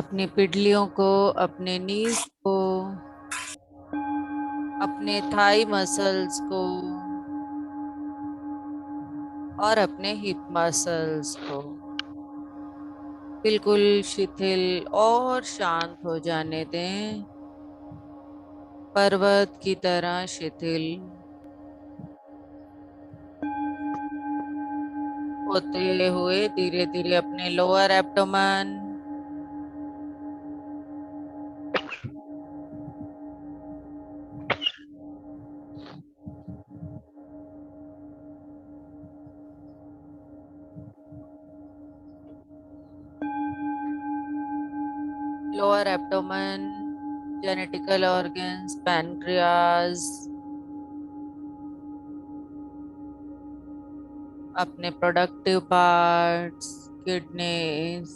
अपनी पिडलियों को, अपने नीज को, अपने थाई मसल्स को और अपने हिप मसल्स को बिल्कुल शिथिल और शांत हो जाने दें। पर्वत की तरह शिथिल होते हुए धीरे धीरे अपने lower abdomen, lower abdomen, genetical organs, pancreas, अपने productive parts, kidneys,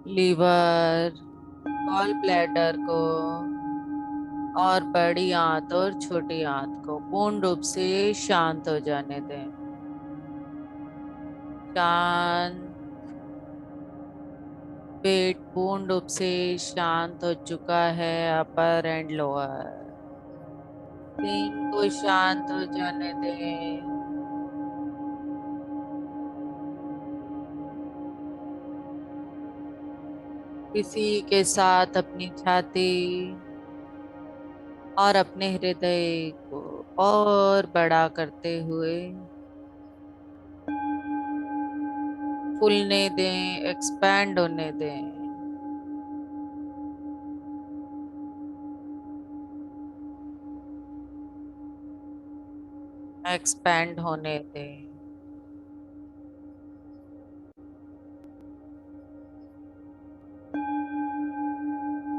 liver, gall bladder को और बड़ी आंत और छोटी आंत को पूर्ण रूप से शांत हो जाने दें। शांत। पेट पूर्ण रूप से शांत हो चुका है। अपर एंड लोअर तीन को शांत हो जाने दें। इसी के साथ अपनी छाती और अपने हृदय को और बड़ा करते हुए फूलने दें, एक्सपैंड होने दें। एक्सपैंड होने दें।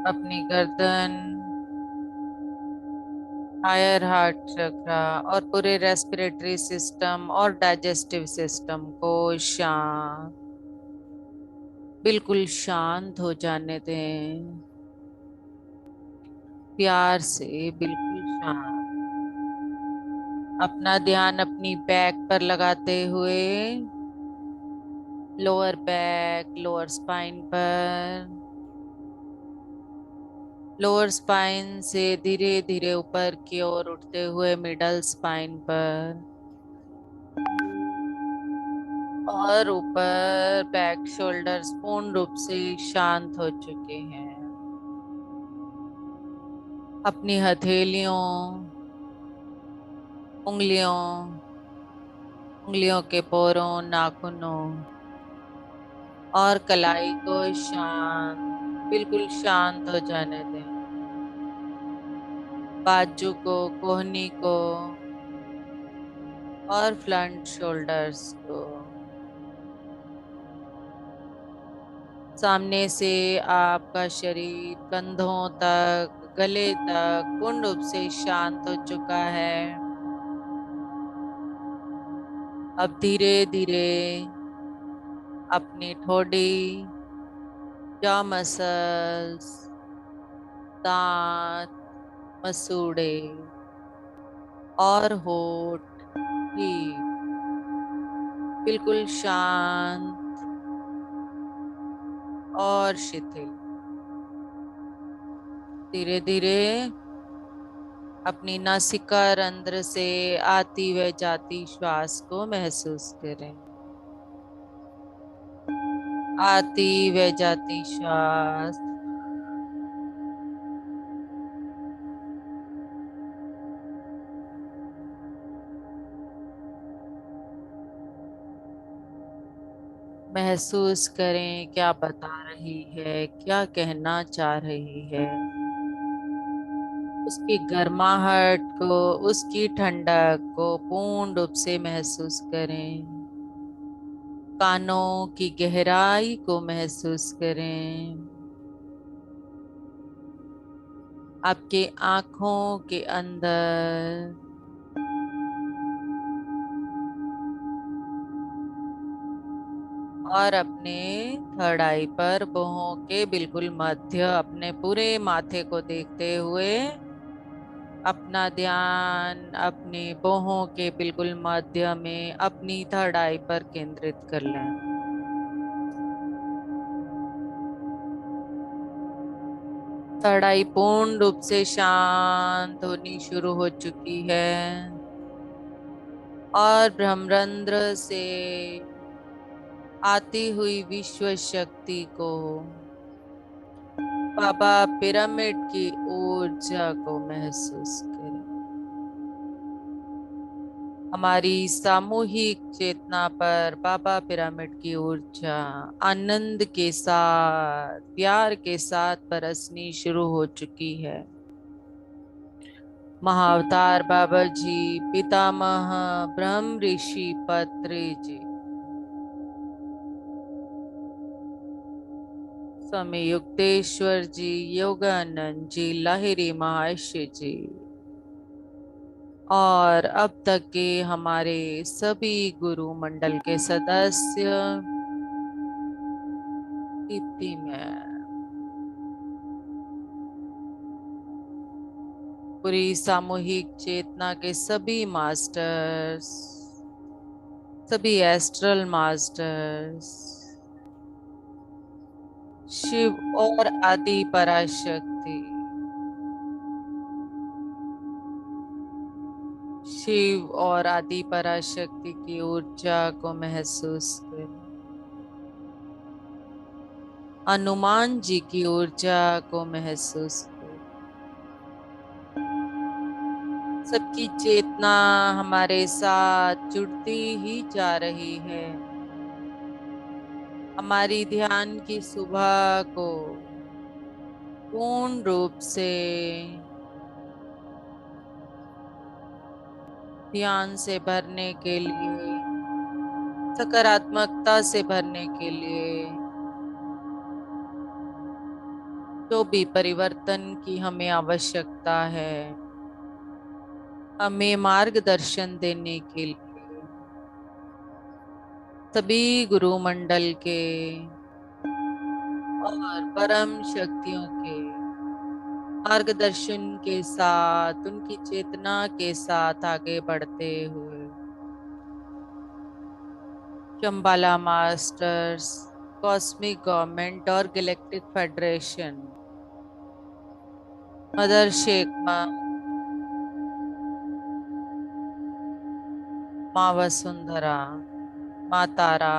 अपनी गर्दन, हायर हार्ट चक्रा और पूरे रेस्पिरेटरी सिस्टम और डाइजेस्टिव सिस्टम को शांत, बिल्कुल शांत हो जाने दें। प्यार से बिल्कुल शांत। अपना ध्यान अपनी बैक पर लगाते हुए लोअर बैक, लोअर स्पाइन पर, लोअर स्पाइन से धीरे धीरे ऊपर की ओर उठते हुए मिडल स्पाइन पर और ऊपर बैक शोल्डर्स पूर्ण रूप से शांत हो चुके हैं। अपनी हथेलियों, उंगलियों, उंगलियों के पोरों, नाखूनों और कलाई को शांत, बिल्कुल शांत हो जाने दें। बाजू को, कोहनी को और फ्रंट शोल्डर्स को। सामने से आपका शरीर कंधों तक, गले तक पूर्ण रूप से शांत हो चुका है। अब धीरे धीरे अपनी ठोड़ी, जॉ मसल्स, दांत, मसूड़े और होठ भी बिल्कुल शांत और शिथिल। धीरे धीरे अपनी नासिका रंध्र से आती व जाती श्वास को महसूस करें। आती व जाती श्वास महसूस करें क्या बता रही है, क्या कहना चाह रही है। उसकी गर्माहट को, उसकी ठंडक को पूर्ण रूप से महसूस करें। कानों की गहराई को महसूस करें। आपके आंखों के अंदर और अपने थर्ड आई पर भौहों के बिल्कुल मध्य अपने पूरे माथे को देखते हुए अपना ध्यान अपने भौहों के बिल्कुल मध्य में अपनी थर्ड आई पर केंद्रित कर लें। चढ़ाई पूर्ण रूप से शांत होनी शुरू हो चुकी है और ब्रह्मरंध्र से आती हुई विश्व शक्ति को, बाबा पिरामिड की ऊर्जा को महसूस करें। हमारी सामूहिक चेतना पर बाबा पिरामिड की ऊर्जा आनंद के साथ, प्यार के साथ बरसनी शुरू हो चुकी है। महाअवतार बाबा जी, पितामह ब्रह्म ऋषि पत्री जी, स्वामी युक्तेश्वर जी, योगानंद जी, लाहिरी महर्षि जी और अब तक के हमारे सभी गुरु मंडल के सदस्य, दीप्ति में पूरी सामूहिक चेतना के सभी मास्टर्स, सभी एस्ट्रल मास्टर्स, शिव और आदि पराशक्ति, शिव और आदि पराशक्ति की ऊर्जा को महसूस करें। हनुमान जी की ऊर्जा को महसूस करें। सबकी चेतना हमारे साथ जुड़ती ही जा रही है। हमारी ध्यान की सुबह को पूर्ण रूप से ध्यान से भरने के लिए, सकारात्मकता से भरने के लिए, जो भी परिवर्तन की हमें आवश्यकता है, हमें मार्गदर्शन देने के लिए सभी गुरु मंडल के और परम शक्तियों के मार्गदर्शन के साथ, उनकी चेतना के साथ आगे बढ़ते हुए शंबाला मास्टर्स, कॉस्मिक गवर्नमेंट और गैलेक्टिक फेडरेशन, मदर शेख माँ, माँ वसुंधरा, माँ तारा,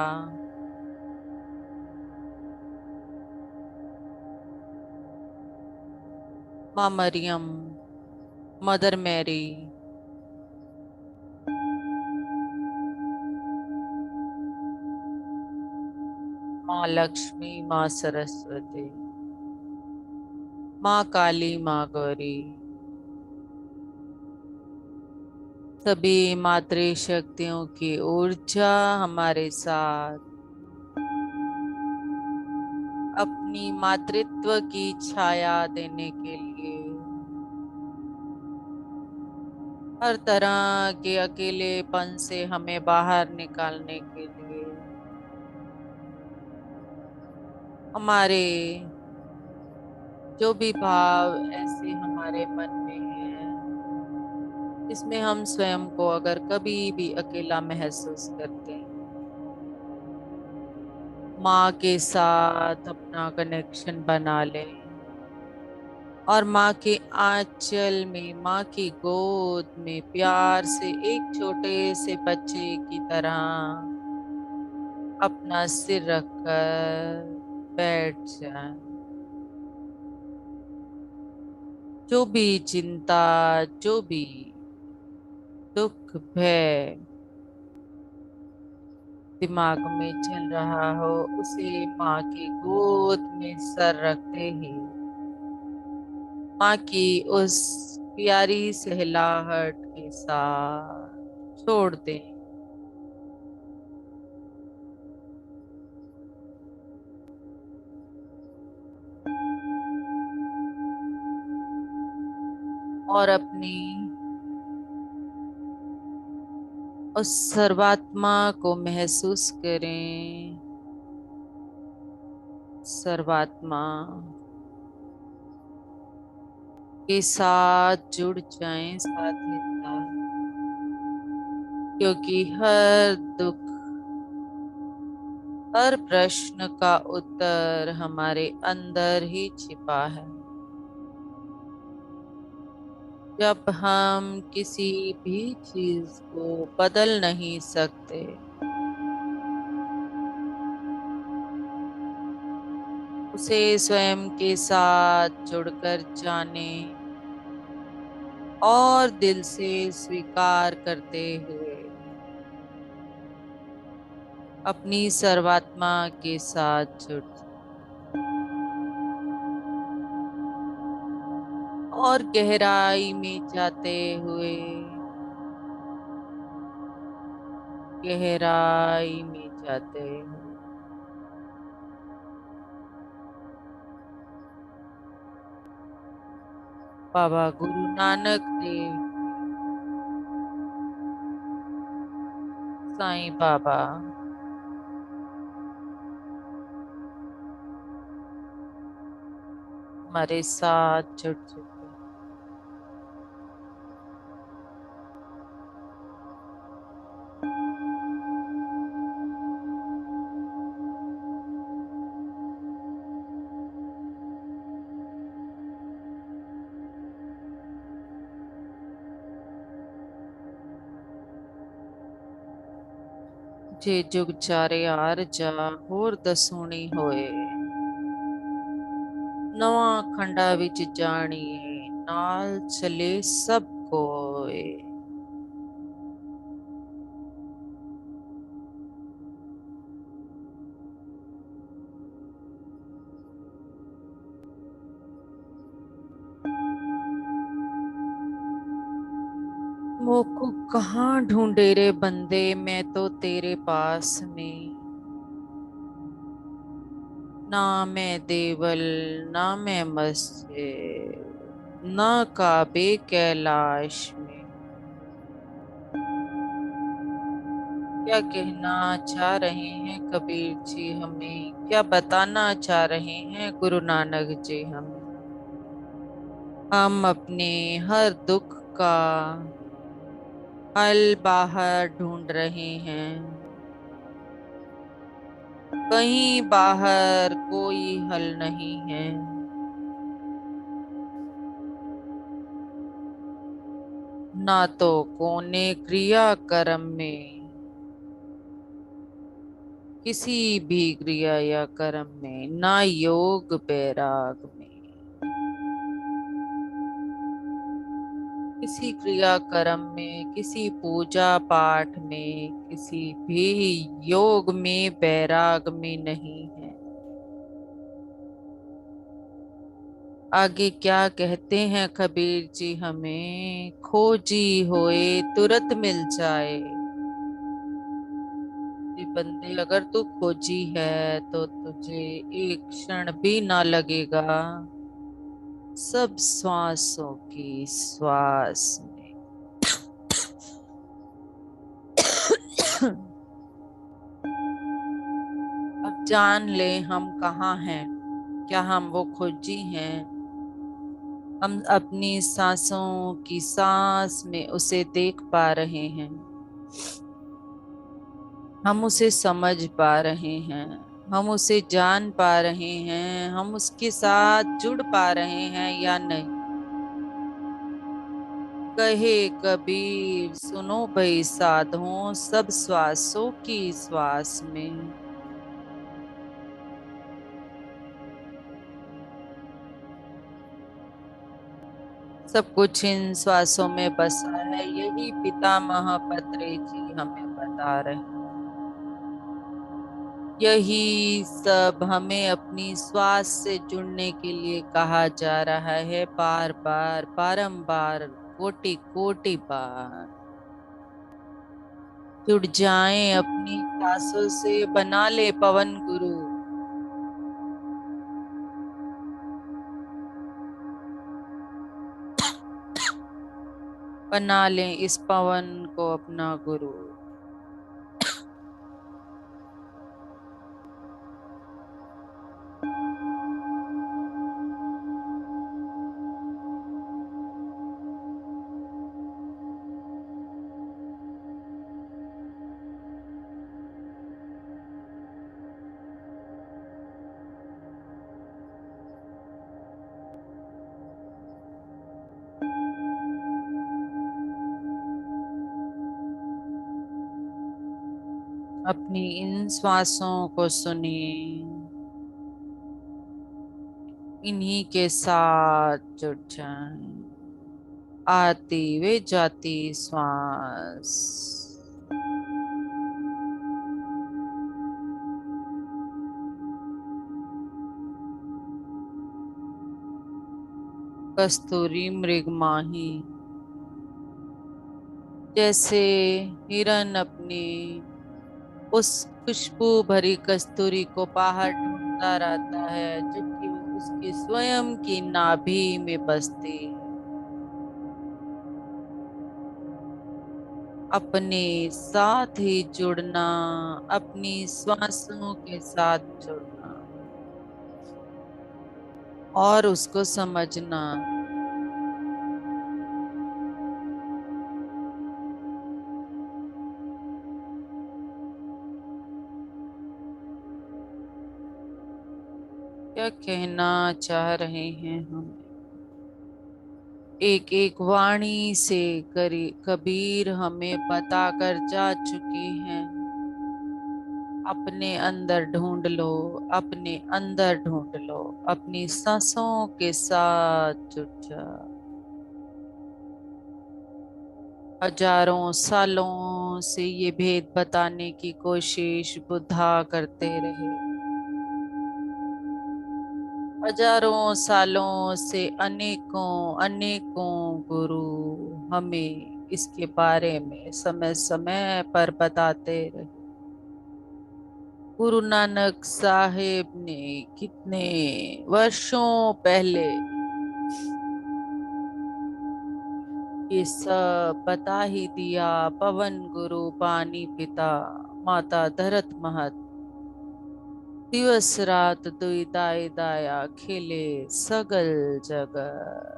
माँ मरियम, मदर मैरी, माँ लक्ष्मी, माँ सरस्वती, माँ काली, माँ गौरी, सभी मातृ शक्तियों की ऊर्जा हमारे साथ अपनी मातृत्व की छाया देने के लिए, हर तरह के अकेलेपन से हमें बाहर निकालने के लिए, हमारे जो भी भाव ऐसे हमारे मन में है, इसमें हम स्वयं को अगर कभी भी अकेला महसूस करते हैं, माँ के साथ अपना कनेक्शन बना लें और माँ के आंचल में, माँ की गोद में प्यार से एक छोटे से बच्चे की तरह अपना सिर रखकर बैठ जाए। जो भी चिंता, जो भी दुख, भय दिमाग में चल रहा हो, उसे माँ की गोद में सर रखते ही माँ की उस प्यारी सहलाहट के साथ छोड़ दें और अपनी उस सर्वात्मा को महसूस करें। सर्वात्मा के साथ जुड़ जाएं साथ ही साथ, क्योंकि हर दुख, हर प्रश्न का उत्तर हमारे अंदर ही छिपा है। जब हम किसी भी चीज को बदल नहीं सकते, उसे स्वयं के साथ जुड़कर जाने और दिल से स्वीकार करते हुए अपनी सर्वात्मा के साथ जुड़ और गहराई में जाते हुए गहराई में जाते हुए बाबा गुरु नानक देव जी, साईं बाबा हमारे साथ जुड़ चुके हैं। जे जुग चारे आर जा होर दसूनी होए, नवा खंडा विच जानिए नाल चले सब कोए। मोको कहाँ ढूंढे रे बंदे, मैं तो तेरे पास में। ना मैं देवल, ना मैं मस्जिद, ना काबे कैलाश में। क्या कहना चाह रहे हैं कबीर जी हमें, क्या बताना चाह रहे हैं गुरु नानक जी हमें। हम अपने हर दुख का हल बाहर ढूंढ रहे हैं, कहीं बाहर कोई हल नहीं है। ना तो कोने क्रिया कर्म में, किसी भी क्रिया या कर्म में, ना योग बैराग में, किसी क्रिया कर्म में, किसी पूजा पाठ में, किसी भी योग में बैराग में नहीं है। आगे क्या कहते हैं कबीर जी हमें, खोजी होए तुरत मिल जाए। जी बंदे, अगर तू खोजी है तो तुझे एक क्षण भी ना लगेगा सब श्वासों की श्वास में। अब जान ले हम कहाँ हैं, क्या हम वो खोजी हैं। हम अपनी सांसों की सांस में उसे देख पा रहे हैं, हम उसे समझ पा रहे हैं, हम उसे जान पा रहे हैं, हम उसके साथ जुड़ पा रहे हैं या नहीं। कहे कबीर सुनो भाई साधुओं, सब श्वासों की श्वास में। सब कुछ इन श्वासों में बसा है, यही पितामह पत्रे जी हमें बता रहे हैं। यही सब हमें अपनी श्वास से जुड़ने के लिए कहा जा रहा है, बार बार बारंबार कोटि कोटि बार। जुड़ जाएं अपनी सांसों से, बना ले पवन गुरु। बना लें इस पवन को अपना गुरु। अपनी इन श्वासों को सुनिए, इन्हीं के साथ जुड़ जाएं। आती वे जाती श्वास, कस्तूरी मृगमाही, जैसे हिरन अपनी उस खुशबू भरी कस्तूरी को बाहर ढूंढता रहता है, जो कि उसकी स्वयं की नाभि में बसती है। अपने साथ ही जुड़ना, अपनी श्वासों के साथ जुड़ना और उसको समझना। क्या कहना चाह रहे हैं हम? एक एक वाणी से कबीर हमें बताकर जा चुके हैं। अपने अंदर ढूंढ लो, अपने अंदर ढूंढ लो, अपनी सांसों के साथ जुड़ जा। हजारों सालों से ये भेद बताने की कोशिश बुद्धा करते रहे। हजारों सालों से अनेकों अनेकों गुरु हमें इसके बारे में समय समय पर बताते रहे। गुरु नानक साहेब ने कितने वर्षों पहले ये सब बता ही दिया। पवन गुरु पानी पिता, माता धरत महत, दिवस रात दुई दाई दाया, खेले सगल जगत।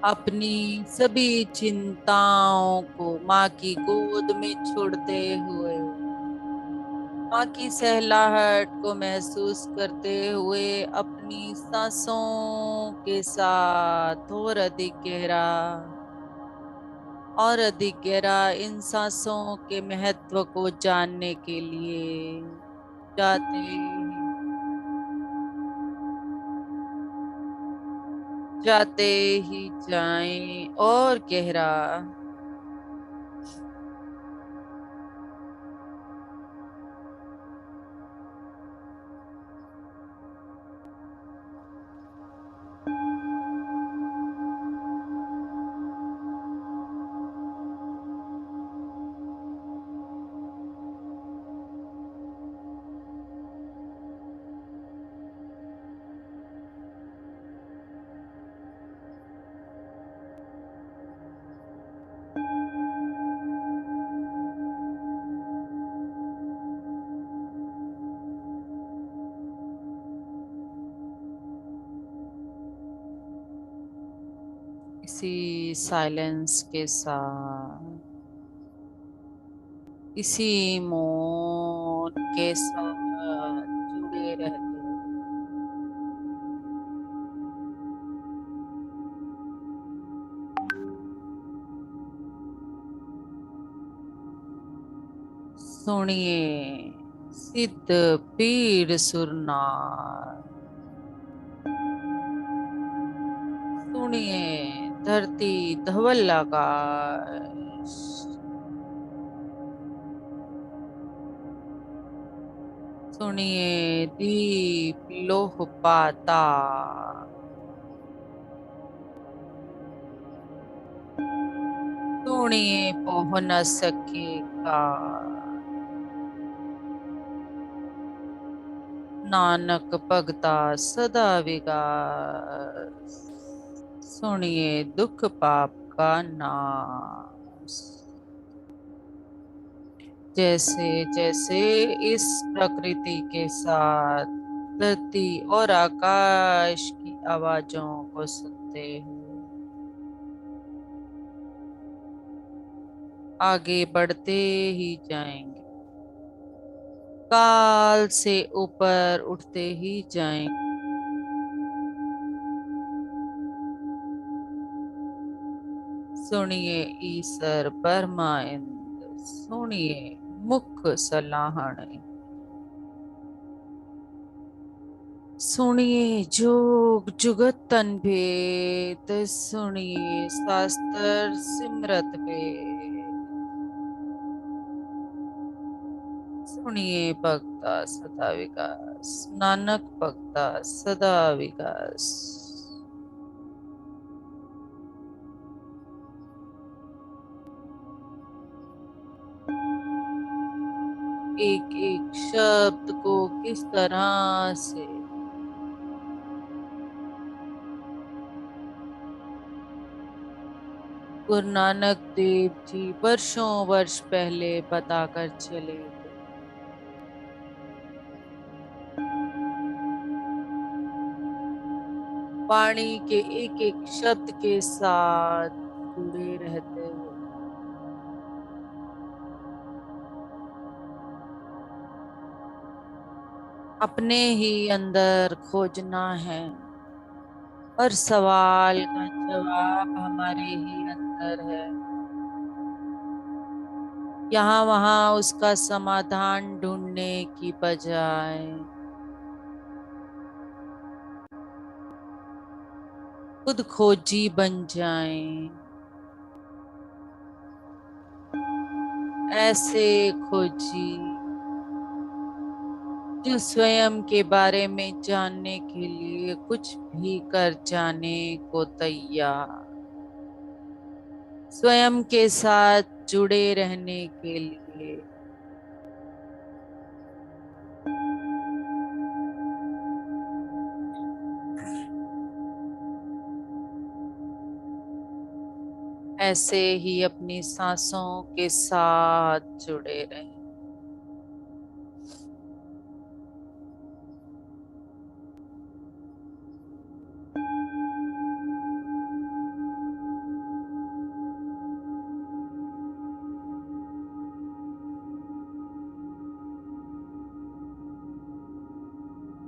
अपनी सभी चिंताओं को माँ की गोद में छोड़ते हुए, माँ की सहलाहट को महसूस करते हुए, अपनी सांसों के साथ और अधिक गहरा इन सांसों के महत्व को जानने के लिए जाते ही जाएं और गहरा। इसी साइलेंस के साथ, इसी मौन के साथ जुड़े रहते हैं। सुनिए, सिद्ध पीर सुरनार। सुनिए, धरती धवल आकाश। सुनिए, दीप लोह पाताल। सुनिए, पोह न सकेगा नानक भगता सदा विगास। सुनिए, दुख पाप का नाश। जैसे जैसे इस प्रकृति के साथ धरती और आकाश की आवाजों को सुनते हैं, आगे बढ़ते ही जाएंगे, काल से ऊपर उठते ही जाएंगे। सुनिए ईश्वर परमानंद, सुनिए मुख सलाहण, सुनिए जोग जुगत तन भेद, सुनिए शास्त्र सिमरत वेद, सुनिए भक्ता सदा विकास, नानक भक्ता सदा विकास। एक एक शब्द को किस तरह से गुरु नानक देव जी वर्षों वर्ष पहले बताकर चले गए। वाणी के एक एक शब्द के साथ जुड़े रहते हुए अपने ही अंदर खोजना है, और सवाल का जवाब हमारे ही अंदर है। यहाँ वहां उसका समाधान ढूंढने की बजाय खुद खोजी बन जाएं। ऐसे खोजी जो स्वयं के बारे में जानने के लिए कुछ भी कर जाने को तैयार, स्वयं के साथ जुड़े रहने के लिए ऐसे ही अपनी सांसों के साथ जुड़े रहें।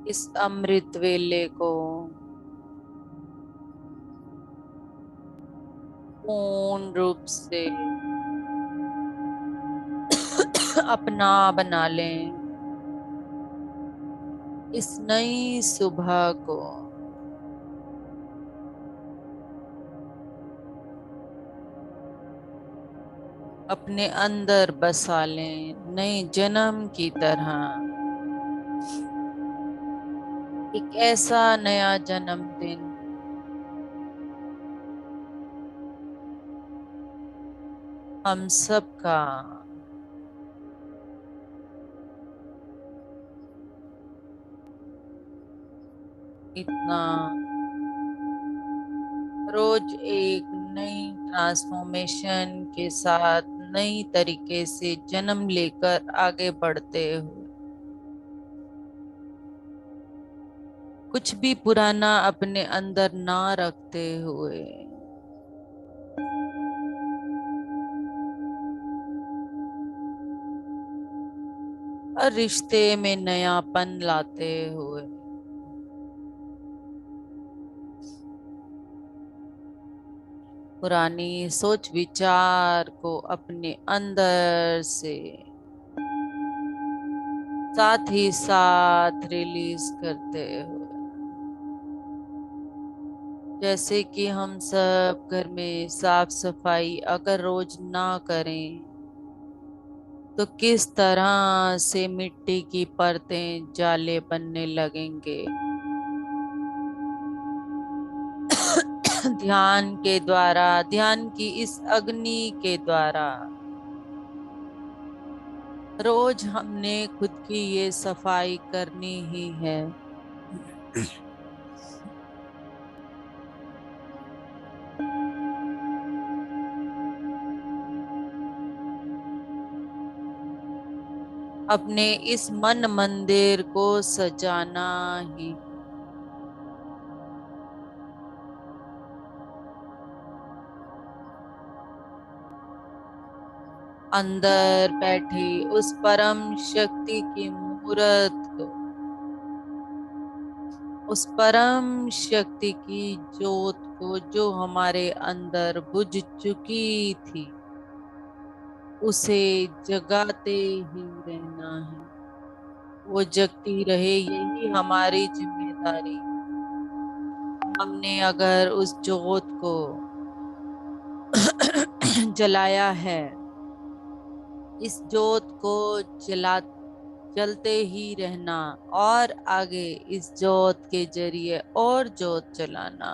इस अमृत वेले को पूर्ण रूप से अपना बना लें। इस नई सुबह को अपने अंदर बसा लें, नए जन्म की तरह। एक ऐसा नया जन्मदिन हम सबका इतना रोज एक नई ट्रांसफॉर्मेशन के साथ नई तरीके से जन्म लेकर आगे बढ़ते हुए, कुछ भी पुराना अपने अंदर ना रखते हुए, और रिश्ते में नयापन लाते हुए पुरानी सोच विचार को अपने अंदर से साथ ही साथ रिलीज करते हुए, जैसे कि हम सब घर में साफ सफाई अगर रोज ना करें तो किस तरह से मिट्टी की परतें जाले बनने लगेंगे। ध्यान के द्वारा, ध्यान की इस अग्नि के द्वारा रोज हमने खुद की ये सफाई करनी ही है। अपने इस मन मंदिर को सजाना ही, अंदर बैठी उस परम शक्ति की मूर्त को, उस परम शक्ति की ज्योत को जो हमारे अंदर बुझ चुकी थी, उसे जगाते ही रहना है। वो जगती रहे, यही हमारी जिम्मेदारी। हमने अगर उस ज्योत को जलाया है, इस ज्योत को जला जलते ही रहना, और आगे इस ज्योत के जरिए और ज्योत जलाना।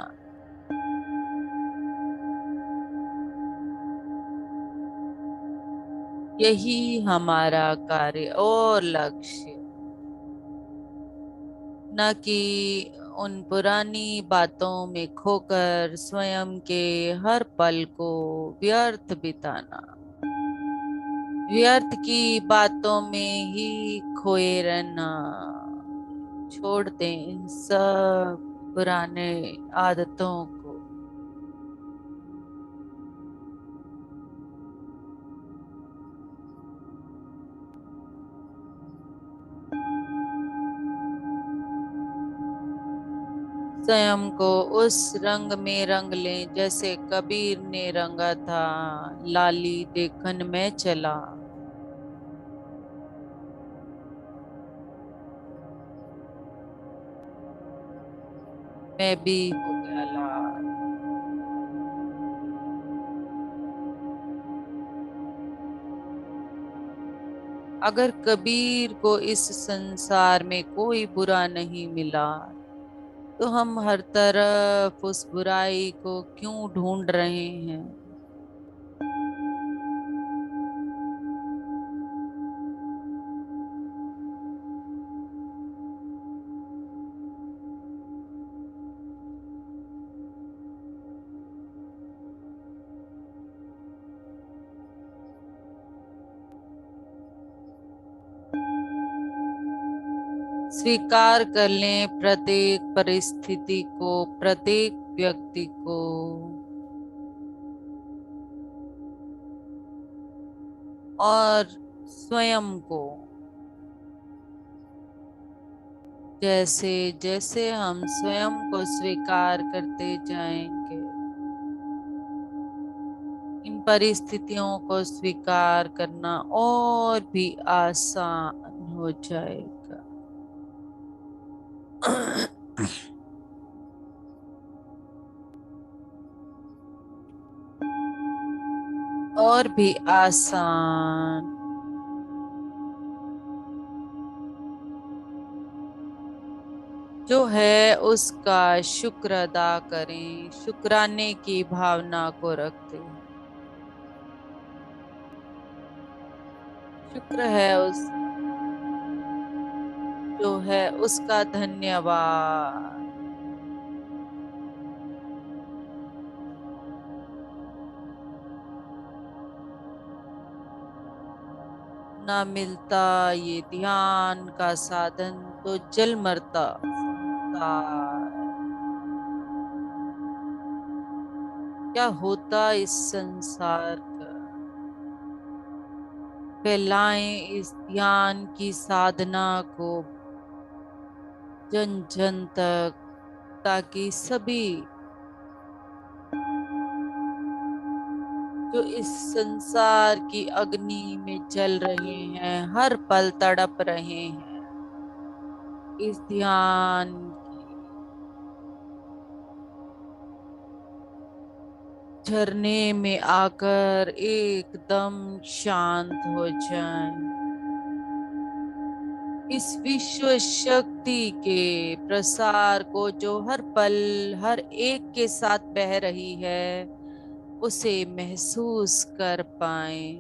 यही हमारा कार्य और लक्ष्य, न कि उन पुरानी बातों में खोकर स्वयं के हर पल को व्यर्थ बिताना, व्यर्थ की बातों में ही खोए रहना। छोड़ दें इन सब पुराने आदतों को। स्वयं को उस रंग में रंग लें जैसे कबीर ने रंगा था। लाली देखन में चला। मैं भी हो गया लाल। अगर कबीर को इस संसार में कोई बुरा नहीं मिला, तो हम हर तरफ उस बुराई को क्यों ढूंढ रहे हैं? स्वीकार कर लें प्रत्येक परिस्थिति को, प्रत्येक व्यक्ति को, और स्वयं को। जैसे जैसे हम स्वयं को स्वीकार करते जाएंगे, इन परिस्थितियों को स्वीकार करना और भी आसान हो जाएगा। और भी आसान। जो है उसका शुक्र अदा करें, शुक्राने की भावना को रखते हैं। शुक्र है उस जो है उसका धन्यवाद। ना मिलता ये ध्यान का साधन तो जल मरता संसार। क्या होता इस संसार का? फैलाएं इस ध्यान की साधना को जन जन तक, ताकि सभी जो इस संसार की अग्नि में जल रहे हैं, हर पल तड़प रहे हैं, इस ध्यान की झरने में आकर एकदम शांत हो जाएं। इस विश्व शक्ति के प्रसार को जो हर पल हर एक के साथ बह रही है, उसे महसूस कर पाएं।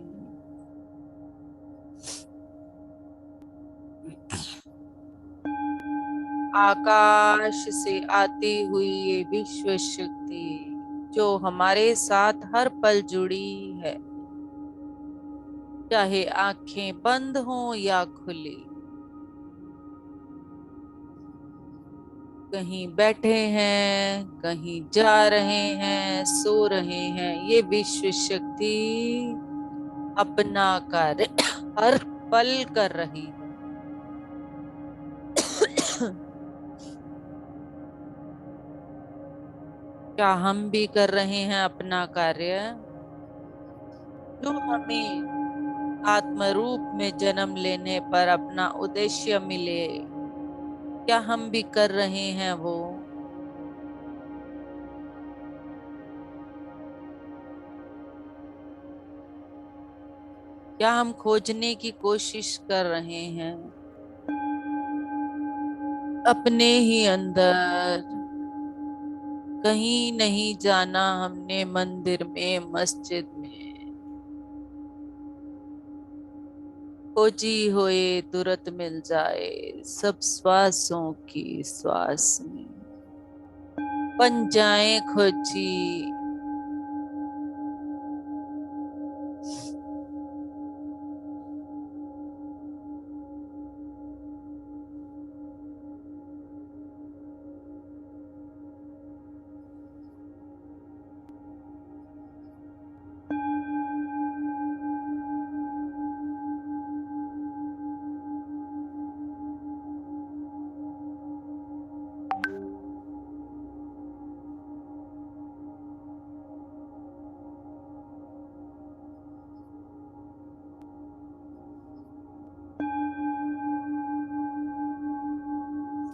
आकाश से आती हुई ये विश्व शक्ति जो हमारे साथ हर पल जुड़ी है, चाहे आंखें बंद हों या खुली, कहीं बैठे हैं, कहीं जा रहे हैं, सो रहे हैं, ये विश्व शक्ति अपना कार्य हर पल कर रही है। क्या हम भी कर रहे हैं अपना कार्य? जो हमें आत्म रूप में जन्म लेने पर अपना उद्देश्य मिले, क्या हम भी कर रहे हैं वो? क्या हम खोजने की कोशिश कर रहे हैं अपने ही अंदर? कहीं नहीं जाना हमने मंदिर में, मस्जिद में, खोजी होए तुरंत मिल जाए, सब श्वासों की श्वास में बन जाए खोजी।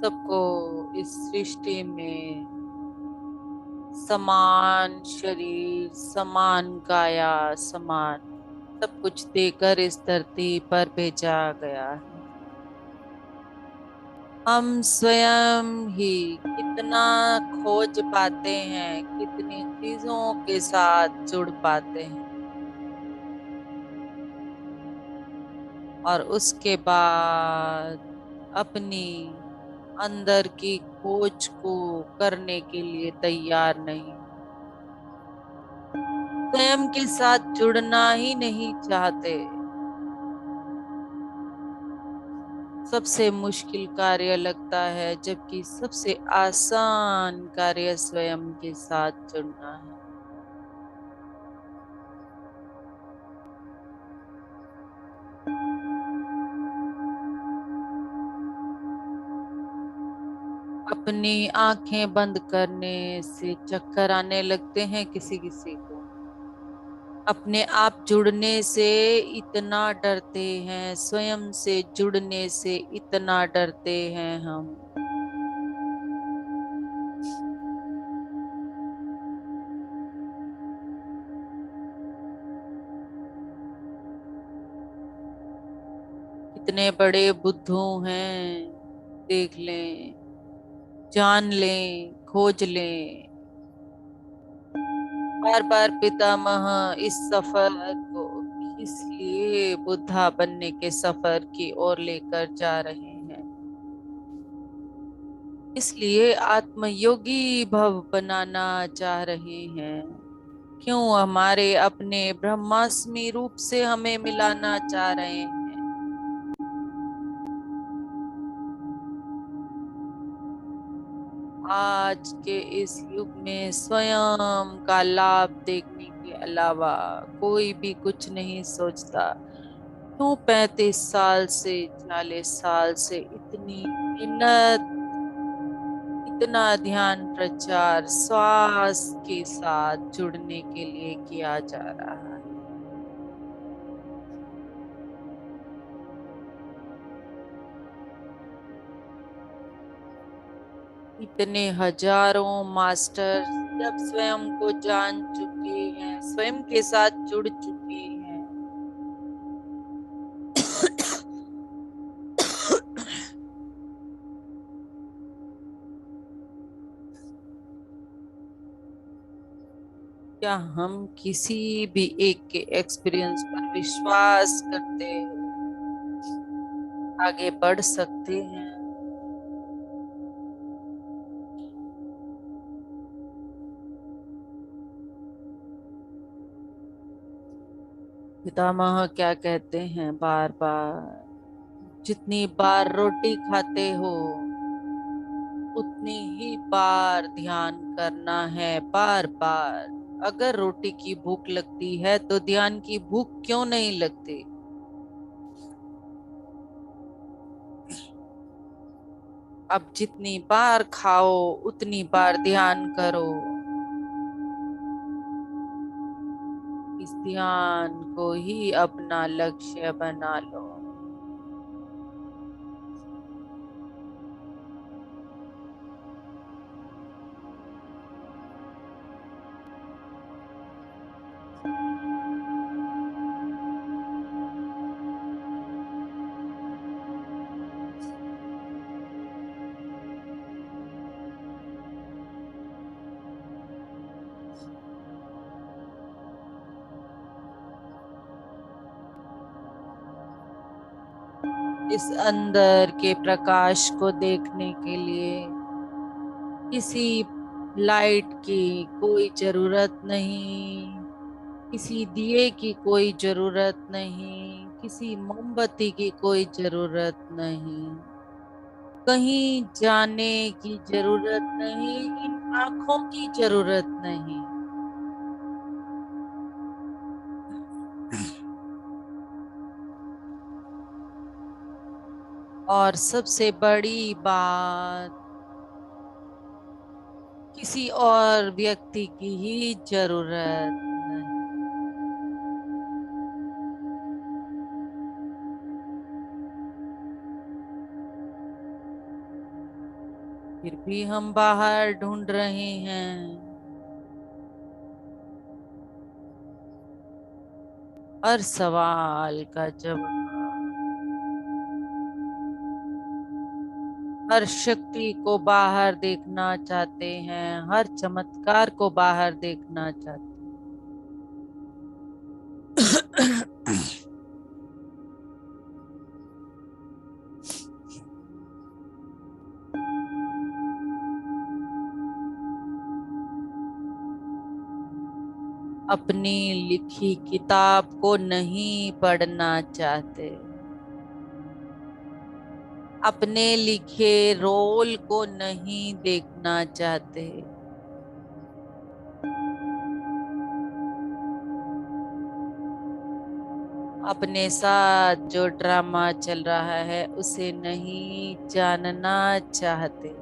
सबको इस सृष्टि में समान शरीर, समान काया, समान सब कुछ देकर इस धरती पर भेजा गया है। हम स्वयं ही कितना खोज पाते हैं, कितनी चीजों के साथ जुड़ पाते हैं, और उसके बाद अपनी अंदर की खोज को करने के लिए तैयार नहीं, स्वयं के साथ जुड़ना ही नहीं चाहते। सबसे मुश्किल कार्य लगता है, जबकि सबसे आसान कार्य स्वयं के साथ जुड़ना है। अपनी आंखें बंद करने से चक्कर आने लगते हैं किसी किसी को। अपने आप जुड़ने से इतना डरते हैं, स्वयं से जुड़ने से इतना डरते हैं हम। कितने बड़े बुद्धू हैं, देख लें, जान लें, खोज लें। बार बार पितामह इस सफर को किस लिए बुद्धा बनने के सफर की ओर लेकर जा रहे हैं? इसलिए आत्मयोगी भव बनाना चाह रहे हैं। क्यों हमारे अपने ब्रह्मास्मि रूप से हमें मिलाना चाह रहे हैं? आज के इस युग में स्वयं का लाभ देखने के अलावा कोई भी कुछ नहीं सोचता। क्यों 35 साल से, 40 साल से इतनी मेहनत, इतना ध्यान प्रचार श्वास के साथ जुड़ने के लिए किया जा रहा है? इतने हजारों मास्टर जब स्वयं को जान चुके हैं, स्वयं के साथ जुड़ चुके हैं, क्या हम किसी भी एक के एक्सपीरियंस पर विश्वास करते आगे बढ़ सकते हैं? पितामह क्या कहते हैं बार बार? जितनी बार रोटी खाते हो उतनी ही बार ध्यान करना है, बार बार। अगर रोटी की भूख लगती है तो ध्यान की भूख क्यों नहीं लगती? अब जितनी बार खाओ उतनी बार ध्यान करो। इस ध्यान को ही अपना लक्ष्य बना लो। इस अंदर के प्रकाश को देखने के लिए किसी लाइट की कोई जरूरत नहीं, किसी दिए की कोई जरूरत नहीं, किसी मोमबत्ती की कोई जरूरत नहीं, कहीं जाने की जरूरत नहीं, इन आंखों की जरूरत नहीं। और सबसे बड़ी बात, किसी और व्यक्ति की ही जरूरत नहीं। फिर भी हम बाहर ढूंढ रहे हैं हर सवाल का जवाब, हर शक्ति को बाहर देखना चाहते हैं, हर चमत्कार को बाहर देखना चाहते हैं। अपनी लिखी किताब को नहीं पढ़ना चाहते, अपने लिखे रोल को नहीं देखना चाहते, अपने साथ जो ड्रामा चल रहा है उसे नहीं जानना चाहते।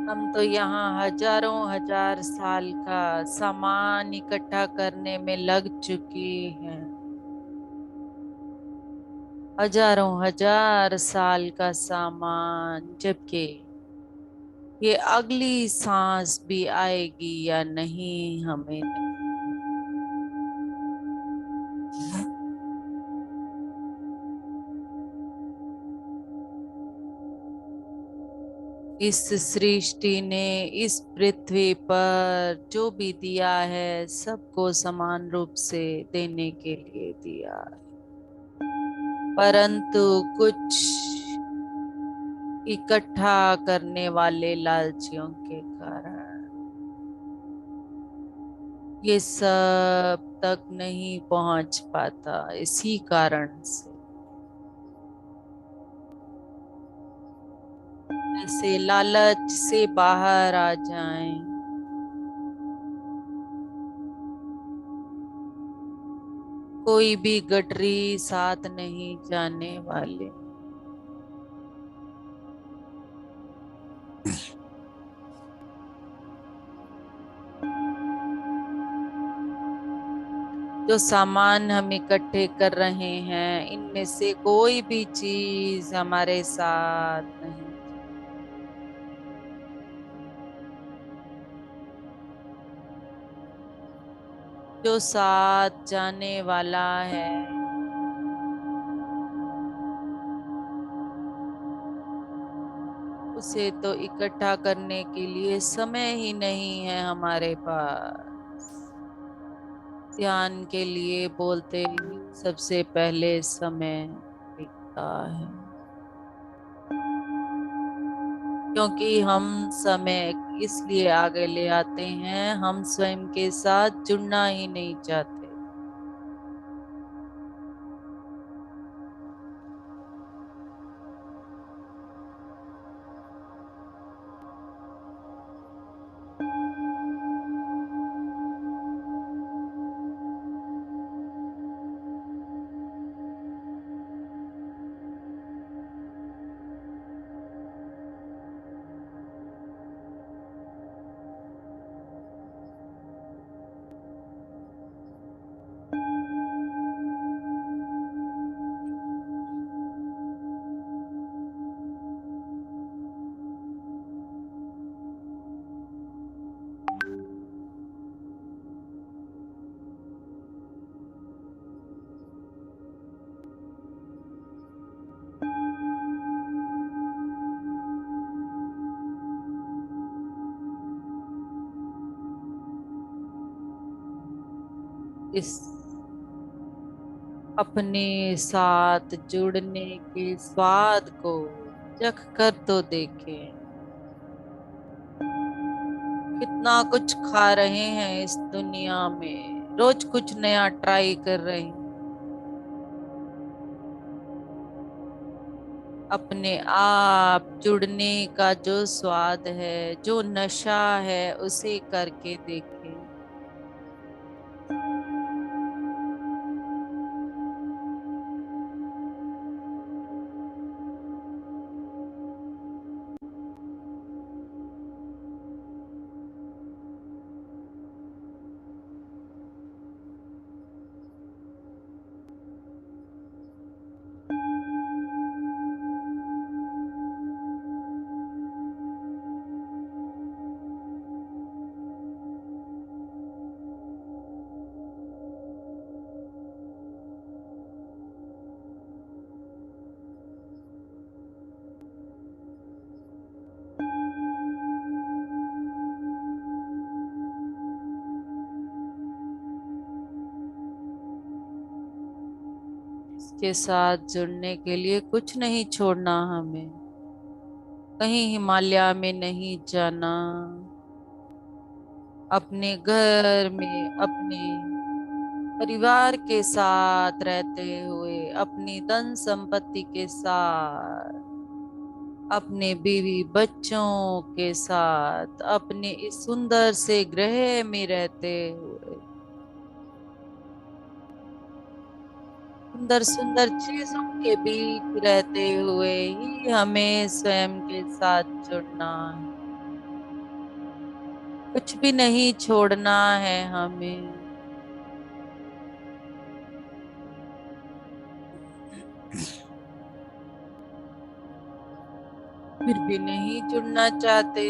हम तो यहाँ हजारों हजार साल का सामान इकट्ठा करने में लग चुके हैं, हजारों हजार साल का सामान, जबकि ये अगली सांस भी आएगी या नहीं हमें नहीं। इस सृष्टि ने इस पृथ्वी पर जो भी दिया है सबको समान रूप से देने के लिए दिया, परंतु कुछ इकट्ठा करने वाले लालचियों के कारण ये सब तक नहीं पहुंच पाता। इसी कारण से ऐसे लालच से बाहर आ जाएं। कोई भी गठरी साथ नहीं जाने वाले। जो सामान हम इकट्ठे कर रहे हैं इनमें से कोई भी चीज हमारे साथ नहीं, जो साथ जाने वाला है उसे तो इकट्ठा करने के लिए समय ही नहीं है हमारे पास। ध्यान के लिए बोलते ही सबसे पहले समय दिखता है, क्योंकि हम समय इसलिए आगे ले आते हैं, हम स्वयं के साथ जुड़ना ही नहीं चाहते। इस अपने साथ जुड़ने के स्वाद को चख कर तो देखें। कितना कुछ खा रहे हैं इस दुनिया में, रोज कुछ नया ट्राई कर रहे हैं। अपने आप जुड़ने का जो स्वाद है, जो नशा है, उसे करके देखें। इसके साथ जुड़ने के लिए कुछ नहीं छोड़ना हमें, कहीं हिमालय में नहीं जाना। अपने घर में अपने परिवार के साथ रहते हुए, अपनी धन संपत्ति के साथ, अपने बीवी बच्चों के साथ, अपने इस सुंदर से ग्रह में रहते हुए, सुंदर सुंदर चीजों के बीच रहते हुए ही हमें स्वयं के साथ जुड़ना है। कुछ भी नहीं छोड़ना है हमें। फिर भी नहीं जुड़ना चाहते।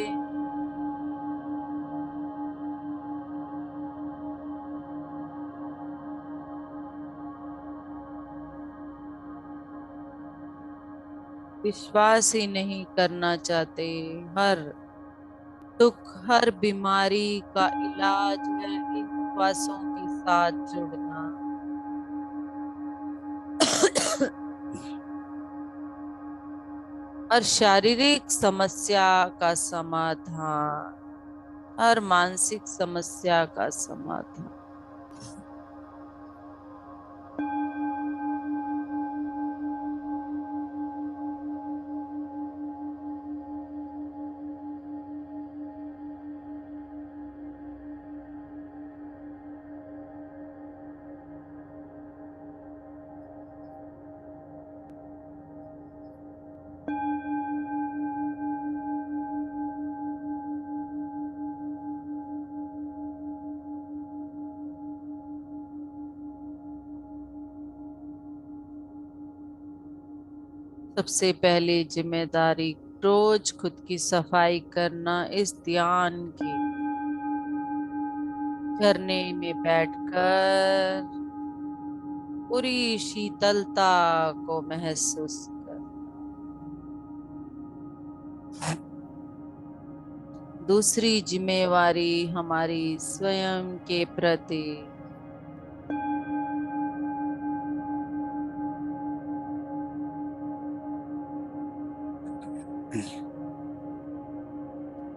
विश्वास ही नहीं करना चाहते। हर दुख, हर बीमारी का इलाज है इन श्वासों के साथ जुड़ना। हर शारीरिक समस्या का समाधान, हर मानसिक समस्या का समाधान। सबसे पहली जिम्मेदारी रोज खुद की सफाई करना। इस ध्यान के झरने में बैठकर पूरी शीतलता को महसूस करना। दूसरी जिम्मेवारी हमारी स्वयं के प्रति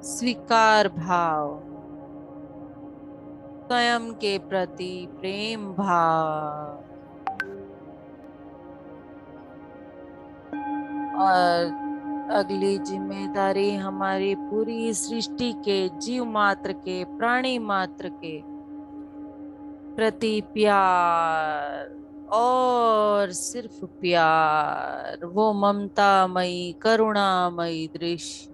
स्वीकार भाव, स्वयं के प्रति प्रेम भाव, और अगली जिम्मेदारी हमारी पूरी सृष्टि के जीव मात्र के, प्राणी मात्र के प्रति प्यार, और सिर्फ प्यार, वो ममतामयी करुणामयी दृश्य।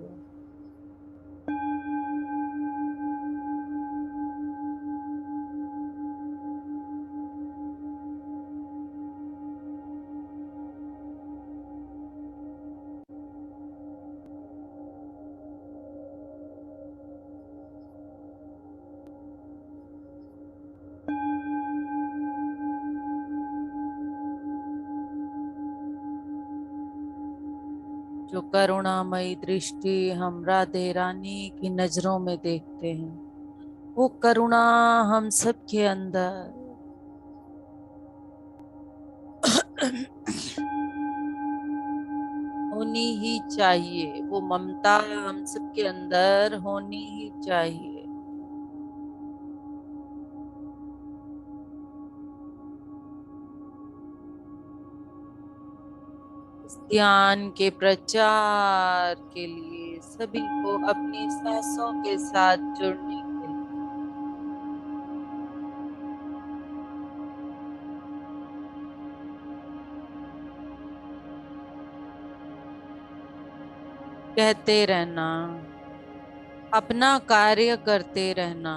जो करुणामयी दृष्टि हम राधे रानी की नजरों में देखते हैं, वो करुणा हम सबके अंदर होनी ही चाहिए, वो ममता हम सबके अंदर होनी ही चाहिए। इस ध्यान के प्रचार के लिए सभी को अपनी सांसों के साथ जुड़ने के लिए कहते रहना, अपना कार्य करते रहना।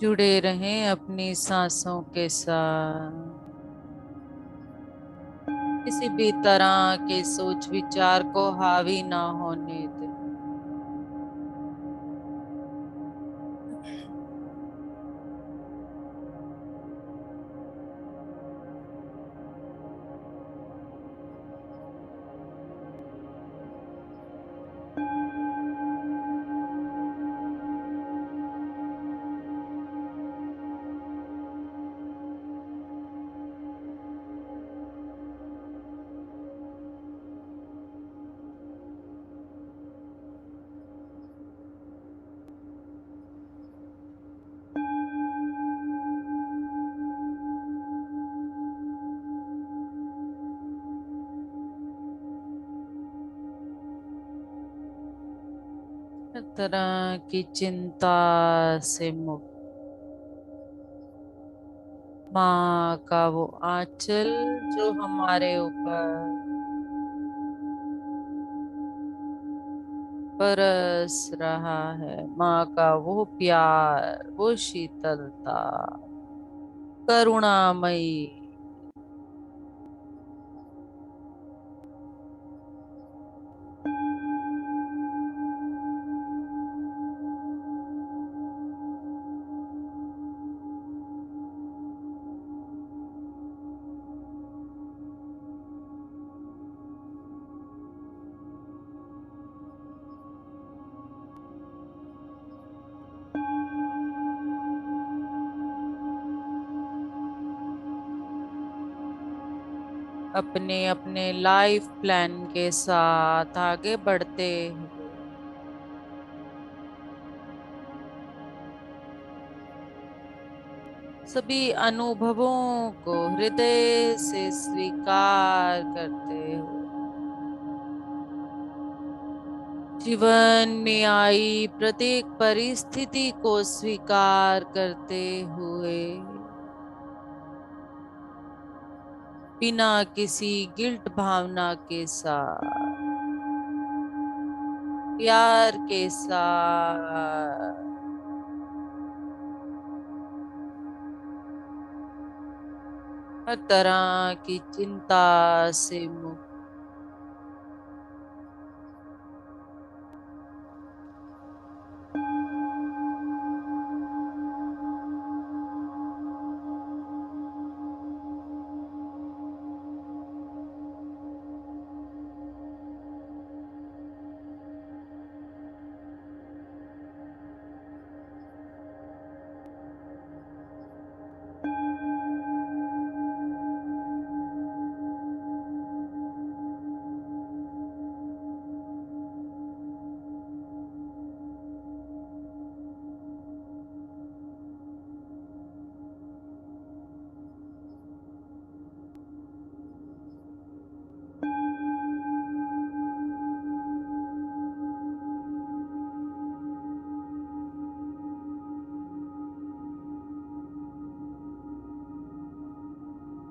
जुड़े रहें अपनी सांसों के साथ। किसी भी तरह के सोच विचार को हावी ना होने दें। हर तरह की चिंता से मुक्त। माँ का वो आंचल जो हमारे ऊपर बरस रहा है, माँ का वो प्यार, वो शीतलता, करुणामयी। अपने अपने लाइफ प्लान के साथ आगे बढ़ते हुए सभी अनुभवों को हृदय से स्वीकार करते हुए जीवन में आई प्रत्येक परिस्थिति को स्वीकार करते हुए बिना किसी गिल्ट भावना के साथ, प्यार के साथ, हर तरह की चिंता से मुक्त।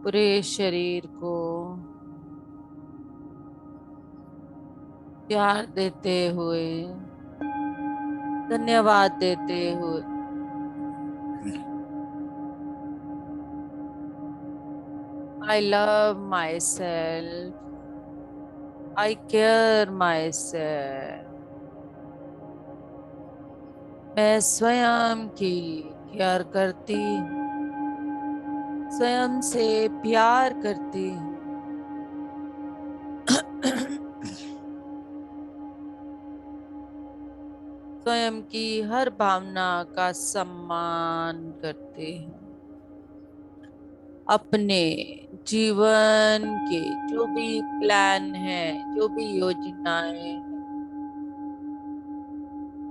पूरे शरीर को प्यार देते हुए, धन्यवाद देते हुए, I love my self, I care my self, मैं स्वयं की केयर करती हूँ, स्वयं से प्यार करती हूँ। स्वयं की हर भावना का सम्मान करते हैं। अपने जीवन के जो भी प्लान है, जो भी योजनाएं हैं,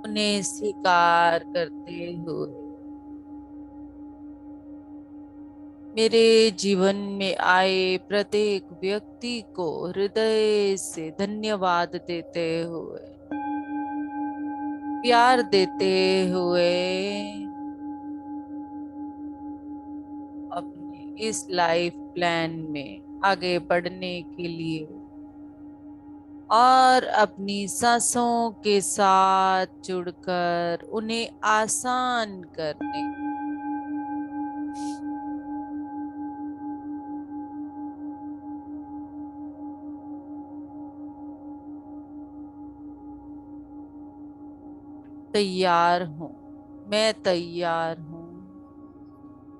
उन्हें स्वीकार करते हुए मेरे जीवन में आए प्रत्येक व्यक्ति को हृदय से धन्यवाद देते हुए, प्यार देते हुए, अपने इस लाइफ प्लान में आगे बढ़ने के लिए और अपनी सांसों के साथ जुड़कर उन्हें आसान करने, तैयार हूँ। मैं तैयार हूँ।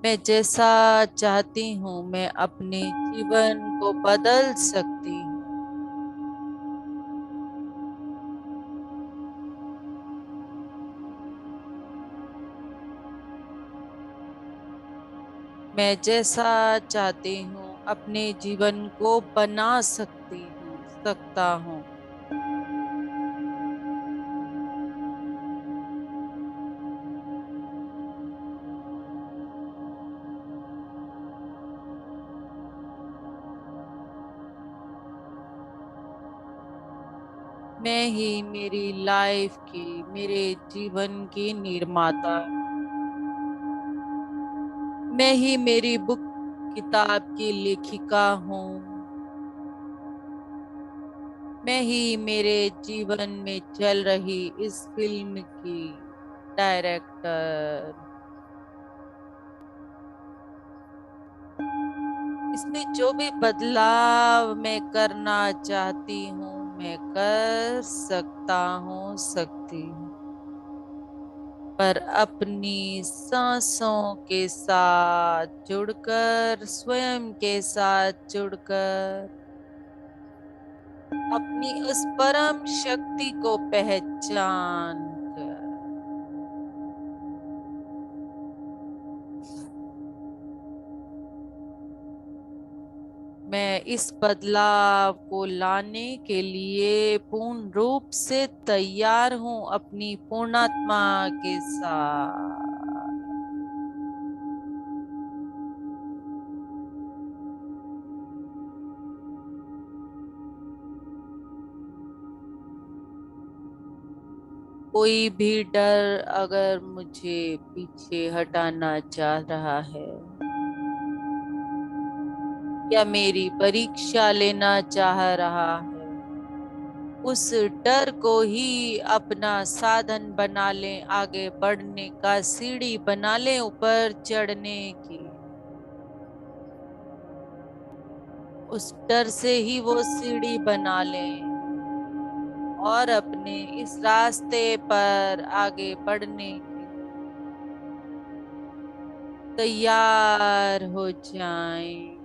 मैं जैसा चाहती हूँ मैं अपने जीवन को बदल सकती हूँ। मैं जैसा चाहती हूँ अपने जीवन को बना सकता हूँ। मैं ही मेरी लाइफ की, मेरे जीवन की निर्माता, मैं ही मेरी बुक किताब की लेखिका हूँ। मैं ही मेरे जीवन में चल रही इस फिल्म की डायरेक्टर। इसमें जो भी बदलाव मैं करना चाहती हूँ मैं कर सकती हूँ, पर अपनी सांसों के साथ जुड़कर, स्वयं के साथ जुड़कर, अपनी उस परम शक्ति को पहचान कर मैं इस बदलाव को लाने के लिए पूर्ण रूप से तैयार हूं, अपनी पूर्णात्मा के साथ। कोई भी डर अगर मुझे पीछे हटाना चाह रहा है या मेरी परीक्षा लेना चाह रहा है, उस डर को ही अपना साधन बना लें, आगे बढ़ने का सीढ़ी बना लें, ऊपर चढ़ने की। उस डर से ही वो सीढ़ी बना लें और अपने इस रास्ते पर आगे बढ़ने के तैयार हो जाएं।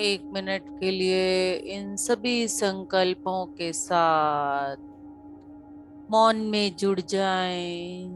1 मिनट के लिए इन सभी संकल्पों के साथ मौन में जुड़ जाएं।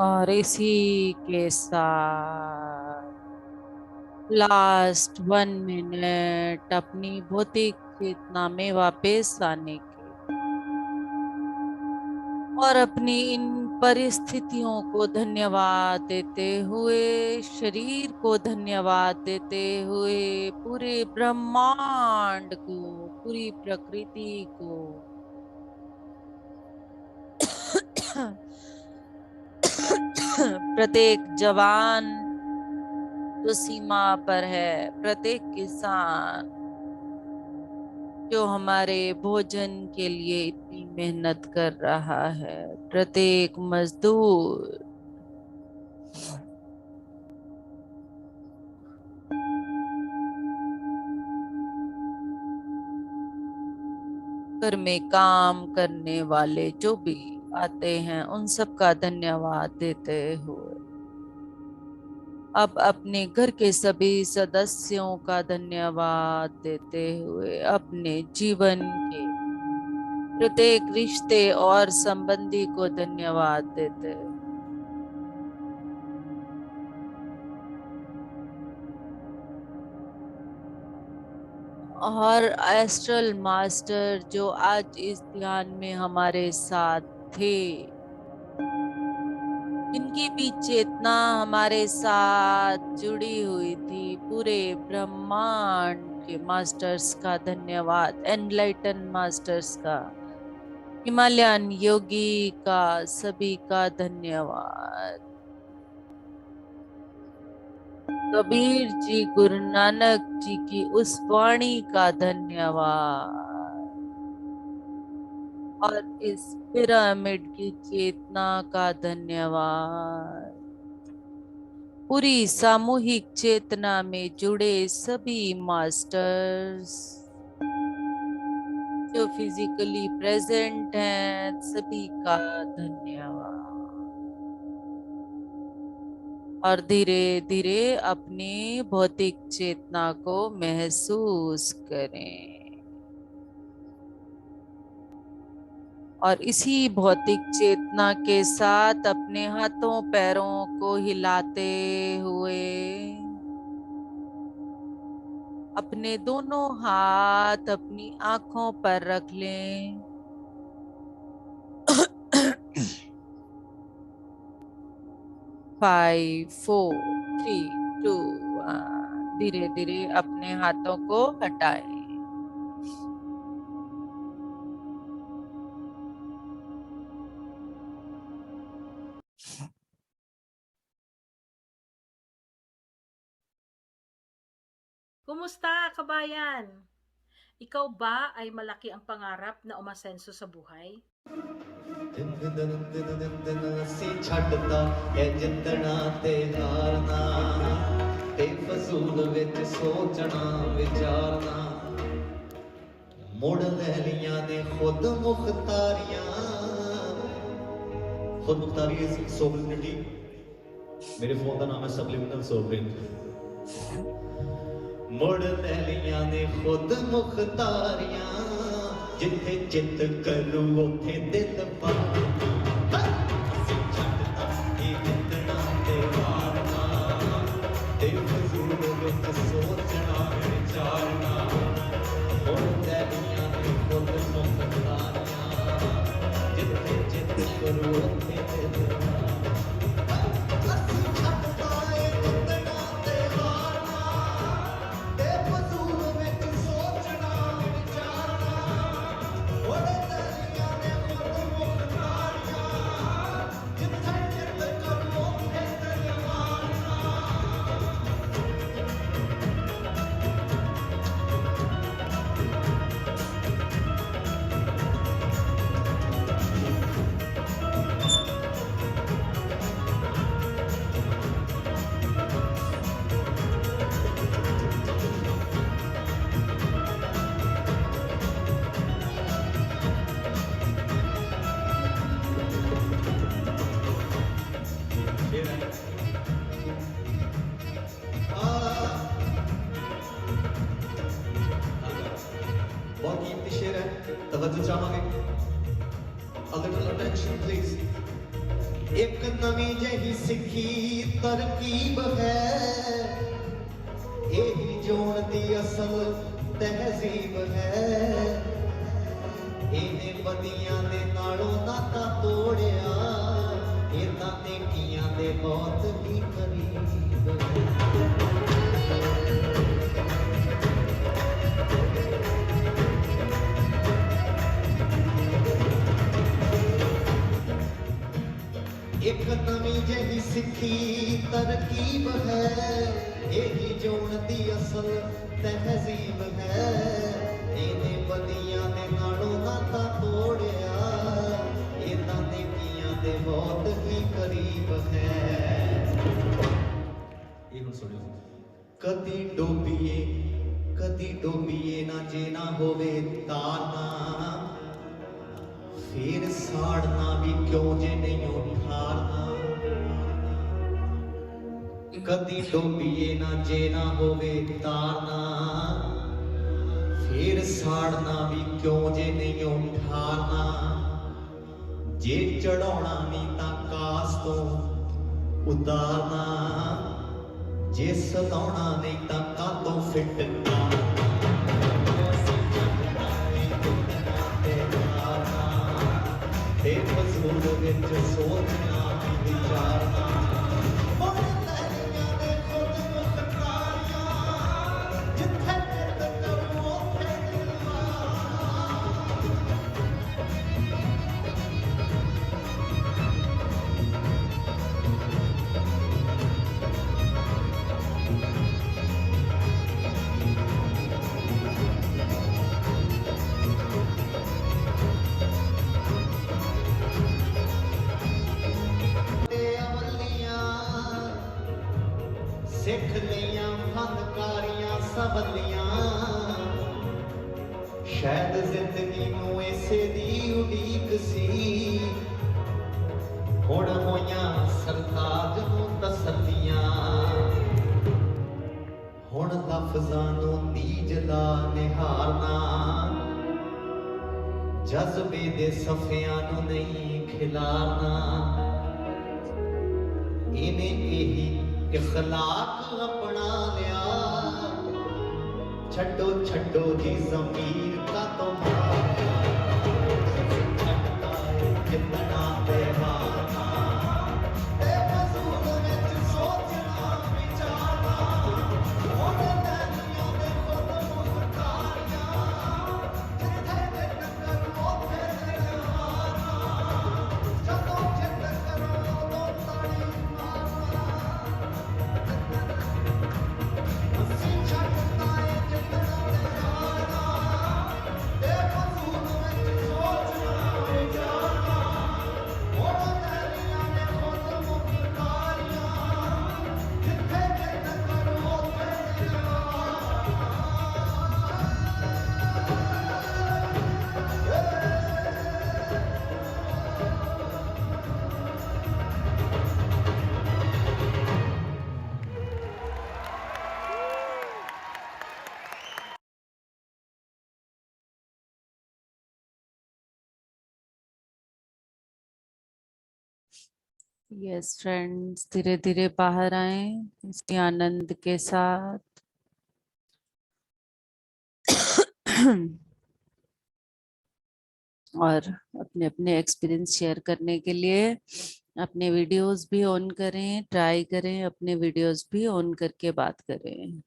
और इसी के साथ लास्ट 1 मिनट अपनी भौतिक चेतना में वापस आने के और अपनी इन परिस्थितियों को धन्यवाद देते हुए, शरीर को धन्यवाद देते हुए, पूरे ब्रह्मांड को, पूरी प्रकृति को प्रत्येक जवान जो सीमा पर है, प्रत्येक किसान जो हमारे भोजन के लिए इतनी मेहनत कर रहा है, प्रत्येक मजदूर घर में काम करने वाले जो भी आते हैं, उन सब का धन्यवाद देते हुए अब अपने घर के सभी सदस्यों का धन्यवाद देते हुए, अपने जीवन के प्रत्येक रिश्ते और संबंधी को धन्यवाद देते हैं। और एस्ट्रल मास्टर जो आज इस ध्यान में हमारे साथ थे, इनकी भी चेतना हमारे साथ जुड़ी हुई थी, पूरे ब्रह्मांड के मास्टर्स का धन्यवाद, एनलाइटन मास्टर्स का, हिमालयन योगी का, सभी का धन्यवाद। कबीर जी, गुरु नानक जी की उस वाणी का धन्यवाद और इस पिरामिड की चेतना का धन्यवाद। पूरी सामूहिक चेतना में जुड़े सभी मास्टर्स जो फिजिकली प्रेजेंट हैं, सभी का धन्यवाद। और धीरे धीरे अपनी भौतिक चेतना को महसूस करें और इसी भौतिक चेतना के साथ अपने हाथों पैरों को हिलाते हुए अपने दोनों हाथ अपनी आंखों पर रख लें। 5 4 3 2 1 धीरे धीरे अपने हाथों को हटाएं। Kumusta, kabayan? Ikaw ba ay malaki ang pangarap na umasenso sa buhay? ਸੀ ਛੱਡਦਾ ਇਹ ਜਿੱਤਣਾ ਤੇ ਹਾਰਨਾ ਤੇ ਫਜ਼ੂਲ ਵਿੱਚ ਸੋਚਣਾ ਵਿਚਾਰਨਾ ਮੁੜ ਲੈ ਲੀਆਂ ਨੇ ਖੁਦ ਮੁਖਤਾਰੀਆਂ खुद मुख्तारी इज सोवरेनिटी मेरे फोन का नाम है सबलिमिनल सोवरेन मुड़ ले लिया ने खुद मुख्तारियां जिथे चित करू उथे दिल पाना ਅਸੀਂ ਛੱਡਦਾ ਇਹ ਜਿੱਤਣਾ ਤੇ ਹਾਰਨਾ ਤੇ ਫਜ਼ੂਲ ਵਿੱਚ ਸੋਚਣਾ ਵਿਚਾਰਨਾ ਮੁੜ ਲੈ ਲੀਆਂ ਨੇ ਖੁਦ ਮੁਖਤਾਰੀਆਂ ਜਿਥੇ चित करू उथे दिल बहुत कीमती शेर है, तवज्जो चाहोगे? A little attention please. एक नवी जही सिखी तरकीब है, यही जोन दी असल तहजीब है। इन्हें बदियां दे नालों नाता तोड़िया, इन्हां नेकियां दे बहुत ही करीब है। एक नवी जही सिखी तरकीब है, यही जोन दी असल तहजीब है। इन्हें बदियां दे नालों नाता तोड़िया, इन्हां नेकियां दे बहुत ही करीब है। ये हुण सुनियो, कदी डोबीए ना जे ना होवे ताना, फिर साड़ना भी क्यों जे नहीं उठाना। कदी डोबीए ना जे ना होवे ताना, फिर साड़ना भी क्यों जे नहीं उठाना। जे चढ़ाउणा नहीं तां कास तो उतारना, जे सताउणा नहीं तां कातों फिटकारना। ते फजूल विच सोचना विचारना, मुड़ लहरियां दे खुद मुख्तारियां, जिथे नित करूं उत्थे सिख लिया फनकारियां सबलियां, शायद जिंदगी नूं इसे दी उड़ीक सी। हुण होइयां सरताज नूं तसल्लियां, हुण लफ्ज़ां नूं नीज ला निहारना। जज्बे दे सफियां नूं नहीं खिलारना। इन्हें यही इखलाक अपना लिया, छड्डो छड्डो जी ज़मीर का तो कितना बेहाना। बेफजूल विच सोचना विचारना, हुण लहरियां दे खुद मुख्तारियां, जिथे नित करूं उत्थे निहारना। जदों जिद करो उदों ताड़ी मारना। ਅਸੀਂ ਛੱਡਦਾ ਏ ਜਿੱਤਣਾ ਤੇ ਹਾਰਨਾ, ਬੇਫਜ਼ੂਲ ਵਿੱਚ ਸੋਚਣਾ ਵਿਚਾਰਨਾ। ਹੁਣ ਲਹਿਰੀਆਂ ਨੇ ਖੁਦ ਮੁਖਤਾਰੀਆਂ, ਜਿੱਥੇ ਜਿੱਦ ਕਰੋ ਉੱਥੇ यस फ्रेंड्स, धीरे धीरे बाहर आए इसी आनंद के साथ। और अपने अपने एक्सपीरियंस शेयर करने के लिए अपने वीडियोस भी ऑन करें, ट्राई करें, अपने वीडियोस भी ऑन करके बात करें।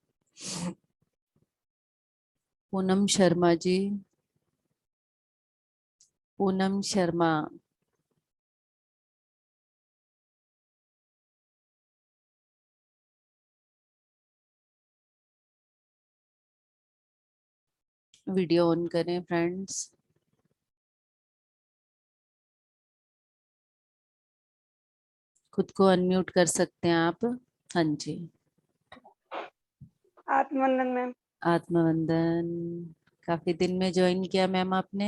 पूनम शर्मा जी, पूनम शर्मा, वीडियो ऑन करें फ्रेंड्स। खुद को अनम्यूट कर सकते हैं आप। हाँ जी, आत्मवंदन मैम। आत्मवंदन, काफी दिन में ज्वाइन किया मैम आपने।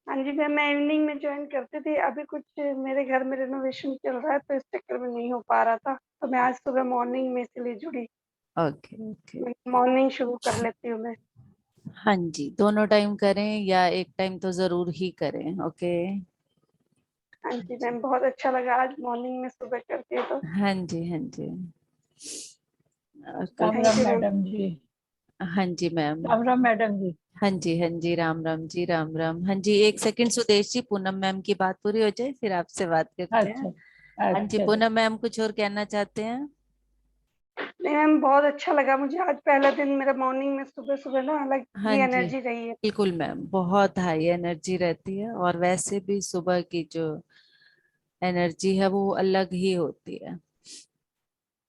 हाँ जी मैम, मैं इवनिंग में ज्वाइन करती थी। अभी कुछ मेरे घर में रेनोवेशन चल रहा है तो इस चक्कर में नहीं हो पा रहा था, तो मैं आज सुबह मॉर्निंग में इसलिए जुड़ी। ओके ओके, मॉर्निंग शुरू कर लेती हूँ मैं। हाँ जी, दोनों टाइम करें या एक टाइम तो जरूर ही करें। ओके, हाँ जी मैम, बहुत अच्छा लगा आज मॉर्निंग में सुबह करके तो। हाँ जी, हाँ जी। और राम कुछ? Ram thank you ma'am. Madam जी। हाँ जी मैम। राम राम मैडम जी। हाँ जी, हाँ जी, राम राम जी, राम राम। हाँ जी, एक सेकंड सुदेश जी, पूनम मैम की बात पूरी हो जाए फिर आपसे बात करते हैं। अच्छा हाँ जी, अच्छा जी। पूनम मैम कुछ और कहना चाहते हैं? नहीं मैम, बहुत अच्छा लगा मुझे आज, पहला दिन मेरा मॉर्निंग में सुबह सुबह ना अलग हाँ ही जी, एनर्जी रही है। बिल्कुल मैम, बहुत हाई एनर्जी रहती है और वैसे भी सुबह की जो एनर्जी है वो अलग ही होती है।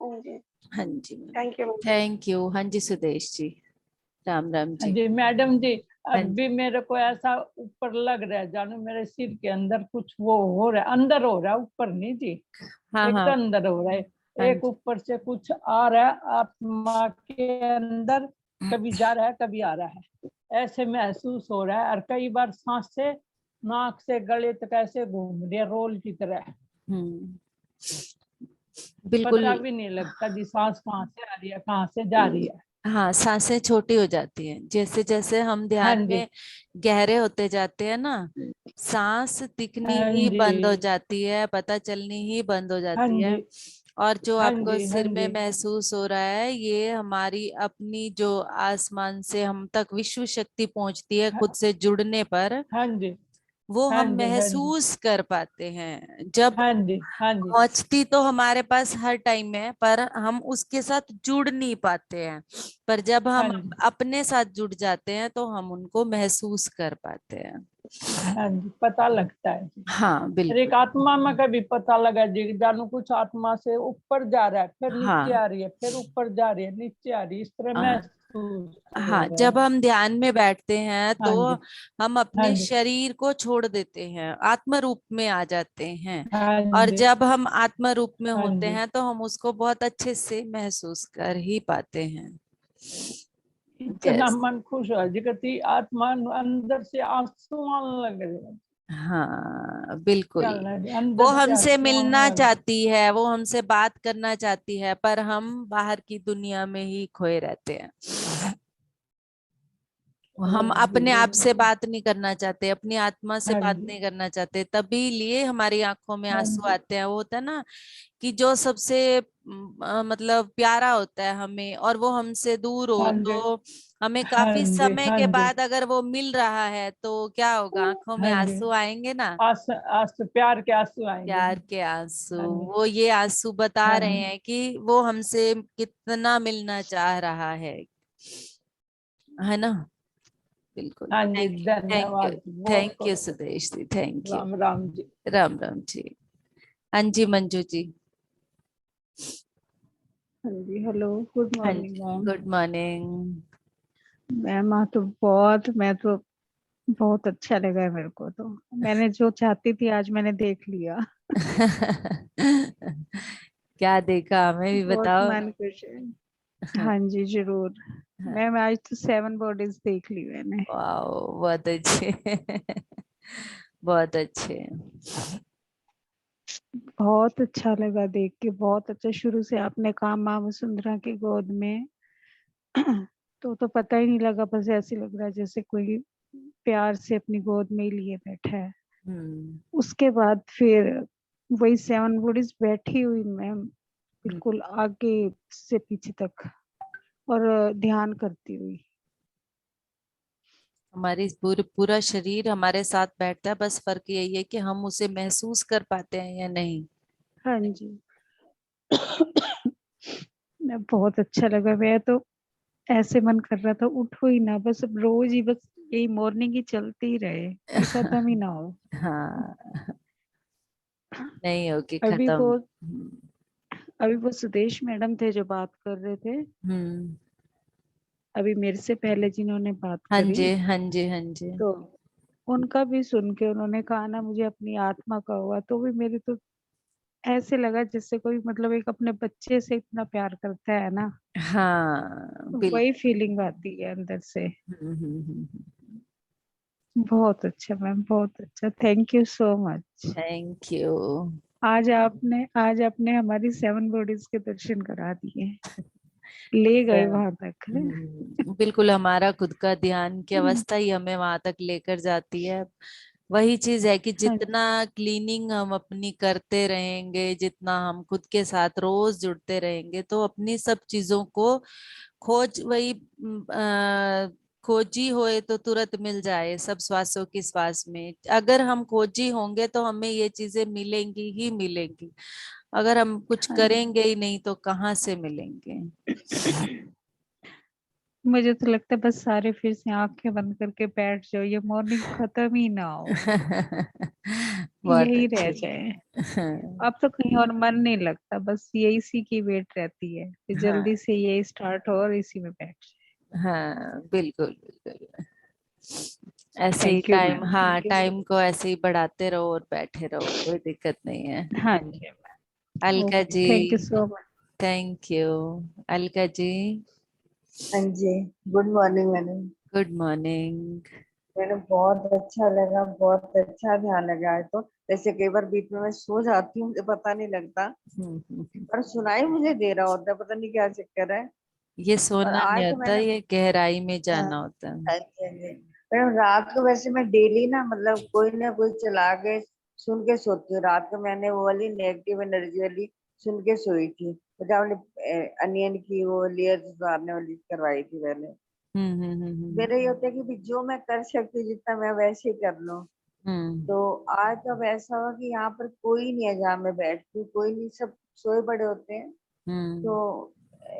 हाँ जी, हाँ जी ma'am. Thank you ma'am. Thank you. हाँ जी सुदेश जी, राम राम हाँ जी। जी मैडम जी, हाँ अब जी, भी मेरे को ऐसा ऊपर लग रहा है, जानो मेरे सिर के अंदर कुछ वो हो रहा है, अंदर हो रहा है, ऊपर नहीं जी। हाँ एक तो हाँ। अंदर हो रहा है, हाँ एक जी, ऊपर से कुछ आ रहा है आत्मा के अंदर, कभी जा रहा है कभी आ रहा है, ऐसे महसूस हो रहा है। और कई बार सांस से नाक से गले तक ऐसे घूम रही है रोल की तरह, हम्म, बिल्कुल। पता भी नहीं लगता जी सांस कहाँ से आ रही है कहाँ से जा रही है। हाँ, सांसें छोटी हो जाती हैं जैसे जैसे हम हाँ ध्यान जी। में गहरे होते जाते हैं ना, सांस दिखनी हाँ ही जी। बंद हो जाती है, पता चलनी ही बंद हो हाँ जाती है। जी। और जो हाँ आपको जी। हाँ सिर में जी। महसूस हो रहा है, ये हमारी अपनी जो आसमान से हम तक विश्व शक्ति पहुंचती है खुद से जुड़ने पर, हाँ जी। वो हाँ हम जी। हाँ जी। महसूस कर पाते हैं। जब हाँ जी। हाँ जी। पहुंचती तो हमारे पास हर टाइम है, पर हम उसके साथ जुड़ नहीं पाते हैं। पर जब हाँ हम जी। अपने साथ जुड़ जाते हैं तो हम उनको महसूस कर पाते हैं। हाँ जी, पता लगता है जी। हाँ फिर एक बिल्कुल। आत्मा में कभी पता लगा जी, जानू कुछ आत्मा से ऊपर जा रहा है, फिर नीचे हाँ आ रही है, फिर ऊपर जा रही है, नीचे आ रही है, इस तरह हाँ महसूस हो हाँ, रहा है जब जी। हम ध्यान में बैठते हैं हाँ तो जी। हम हाँ अपने जी। शरीर को छोड़ देते हैं, आत्म रूप में आ जाते हैं। हाँ और जी। जब हम आत्म रूप में हाँ होते जी। हैं तो हम उसको बहुत अच्छे से महसूस कर ही पाते हैं। इतना जैस मन खुश हो जी, कहती आत्मा अंदर से आंसू आने लग रहे हैं। हाँ बिल्कुल। क्या लग रहा है? वो अंदर से हमसे आंसू आने मिलना लग रहे चाहती है, वो हमसे बात करना चाहती है, पर हम बाहर की दुनिया में ही खोए रहते हैं। हैं। हम जी अपने आप से बिल्कुल। बात नहीं करना चाहते, अपनी आत्मा से हाँ बात जी। नहीं करना चाहते, तभी लिए हमारी आंखों में हाँ आंसू जी। आते हैं। वो होता है ना कि जो सबसे मतलब प्यारा होता है हमें, और वो हमसे दूर हो हाँ जी। तो हमें हाँ काफी जी। समय हाँ के जी। बाद अगर वो मिल रहा है तो क्या होगा, आंखों में हाँ जी। आंसू आएंगे ना। आंसू, आंसू प्यार के आंसू आएंगे प्यार जी। के आंसू। हाँ जी। वो ये आंसू बता हाँ रहे जी। हैं कि वो हमसे कितना मिलना चाह रहा है ना। बिल्कुल। हाँ जी, थैंक यू, थैंक यू। धन्यवाद जी, बहुत थैंक यू बहुत सुदेश जी, थैंक यू। राम राम जी। राम राम जी। हाँ जी मंजू जी। हाँ जी, हेलो, गुड हाँ मॉर्निंग जी, मैम। Good morning. मैम आज तो मैं तो बहुत अच्छा लगा है मेरे को। तो मैंने जो चाहती थी आज मैंने देख लिया। क्या देखा, हमें भी बहुत बताओ। मन खुश है। हाँ जी जरूर। मैम आज तो 7 बॉडीज देख ली मैंने। वाओ, बहुत अच्छे। बहुत अच्छे। बहुत अच्छा लगा देख के, बहुत अच्छा। शुरू से आपने कहा माँ वसुंधरा की गोद में तो पता ही नहीं लगा, बस ऐसे लग रहा है जैसे कोई प्यार से अपनी गोद में ही लिए बैठा है। हम्म उसके बाद फिर वही 7 बॉडीज बैठी हुई मैम, बिल्कुल आगे से पीछे तक, और ध्यान करती हुई। हमारी पूरा शरीर हमारे साथ बैठता है, बस फर्क यही है कि हम उसे महसूस कर पाते हैं या नहीं। हाँ जी। मैं बहुत अच्छा लगा। मैं तो ऐसे मन कर रहा था उठो ही ना, बस अब रोज ही बस यही मॉर्निंग ही चलती ही रहे, ये खत्म ही ना हो। हाँ, नहीं होगी अभी खत्म। वो अभी वो सुदेश मैडम थे जो बात कर रहे थे, हम्म। अभी मेरे से पहले जिन्होंने बात हाँ करी, जी, हाँ जी, हाँ जी। तो उनका भी सुन के उन्होंने कहा ना मुझे अपनी आत्मा का हुआ, तो भी मेरे तो ऐसे लगा जैसे कोई मतलब एक अपने बच्चे से इतना प्यार करता है ना, हाँ तो वही बिल्कुल। फीलिंग आती है अंदर से। हम्म। बहुत अच्छा मैम, बहुत अच्छा, thank you so much. Thank you. आज आपने हमारी 7 बॉडीज के दर्शन करा दिए, ले गए वहां तक है। बिल्कुल, हमारा खुद का ध्यान की अवस्था ही हमें वहां तक लेकर जाती है। वही चीज है कि हाँ जितना क्लीनिंग हम अपनी करते रहेंगे, जितना हम खुद के साथ रोज जुड़ते रहेंगे, तो अपनी सब चीजों को खोज वही खोजी होए तो तुरंत मिल जाए, सब श्वासों की श्वास में। अगर हम खोजी होंगे तो हमें ये चीजें मिलेंगी ही मिलेंगी। अगर हम कुछ हाँ करेंगे ही नहीं तो कहाँ से मिलेंगे। मुझे तो लगता है बस सारे फिर से आंखें बंद करके बैठ जाओ, ये मॉर्निंग खत्म ही ना हो, बहुत यही रह अच्छी। जाए। हाँ। अब तो कहीं और मन नहीं लगता, बस ये इसी की वेट रहती है कि हाँ। जल्दी से ये स्टार्ट हो और इसी में बैठ जाए। हाँ बिल्कुल बिल्कुल। ऐसे ही थैंक यू टाइम, मैम, हाँ थैंक यू सो टाइम को ऐसे ही बढ़ाते रहो और बैठे रहो, कोई दिक्कत नहीं है। मच। हाँ जी, अलका ओके, जी। Thank you so much. Thank you. Alka ji. हाँ जी। Good morning madam. Good morning. Madam बहुत अच्छा लगा, बहुत अच्छा ध्यान लगा है। तो जैसे कई बार बीच में मैं सो जाती हूँ, मुझे पता नहीं लगता, और सुनाई मुझे दे रहा होता है, पता नहीं क्या चक्कर है। ये और सोना नहीं आज तो होता, मैंने, ये गहराई में हाँ, जाना होता है। हाँ जी, हाँ जी। मैडम रात को वैसे मैं डेली ना कोई चला के सुन के सोती हूँ। रात को मैंने वो वाली नेगेटिव एनर्जी वाली सुन के सोई थी, तो आपने अनियन की वो लेयर सुधारने वाली करवाई थी पहले। मेरा ये होता है कि भी जो मैं कर सकती हूँ जितना मैं वैसे ही कर लूँ। हम्म। तो आज तो ऐसा हुआ कि यहाँ पर कोई नहीं है जहाँ मैं बैठती हूँ, कोई नहीं, सब सोए पड़े होते हैं। तो हम्म।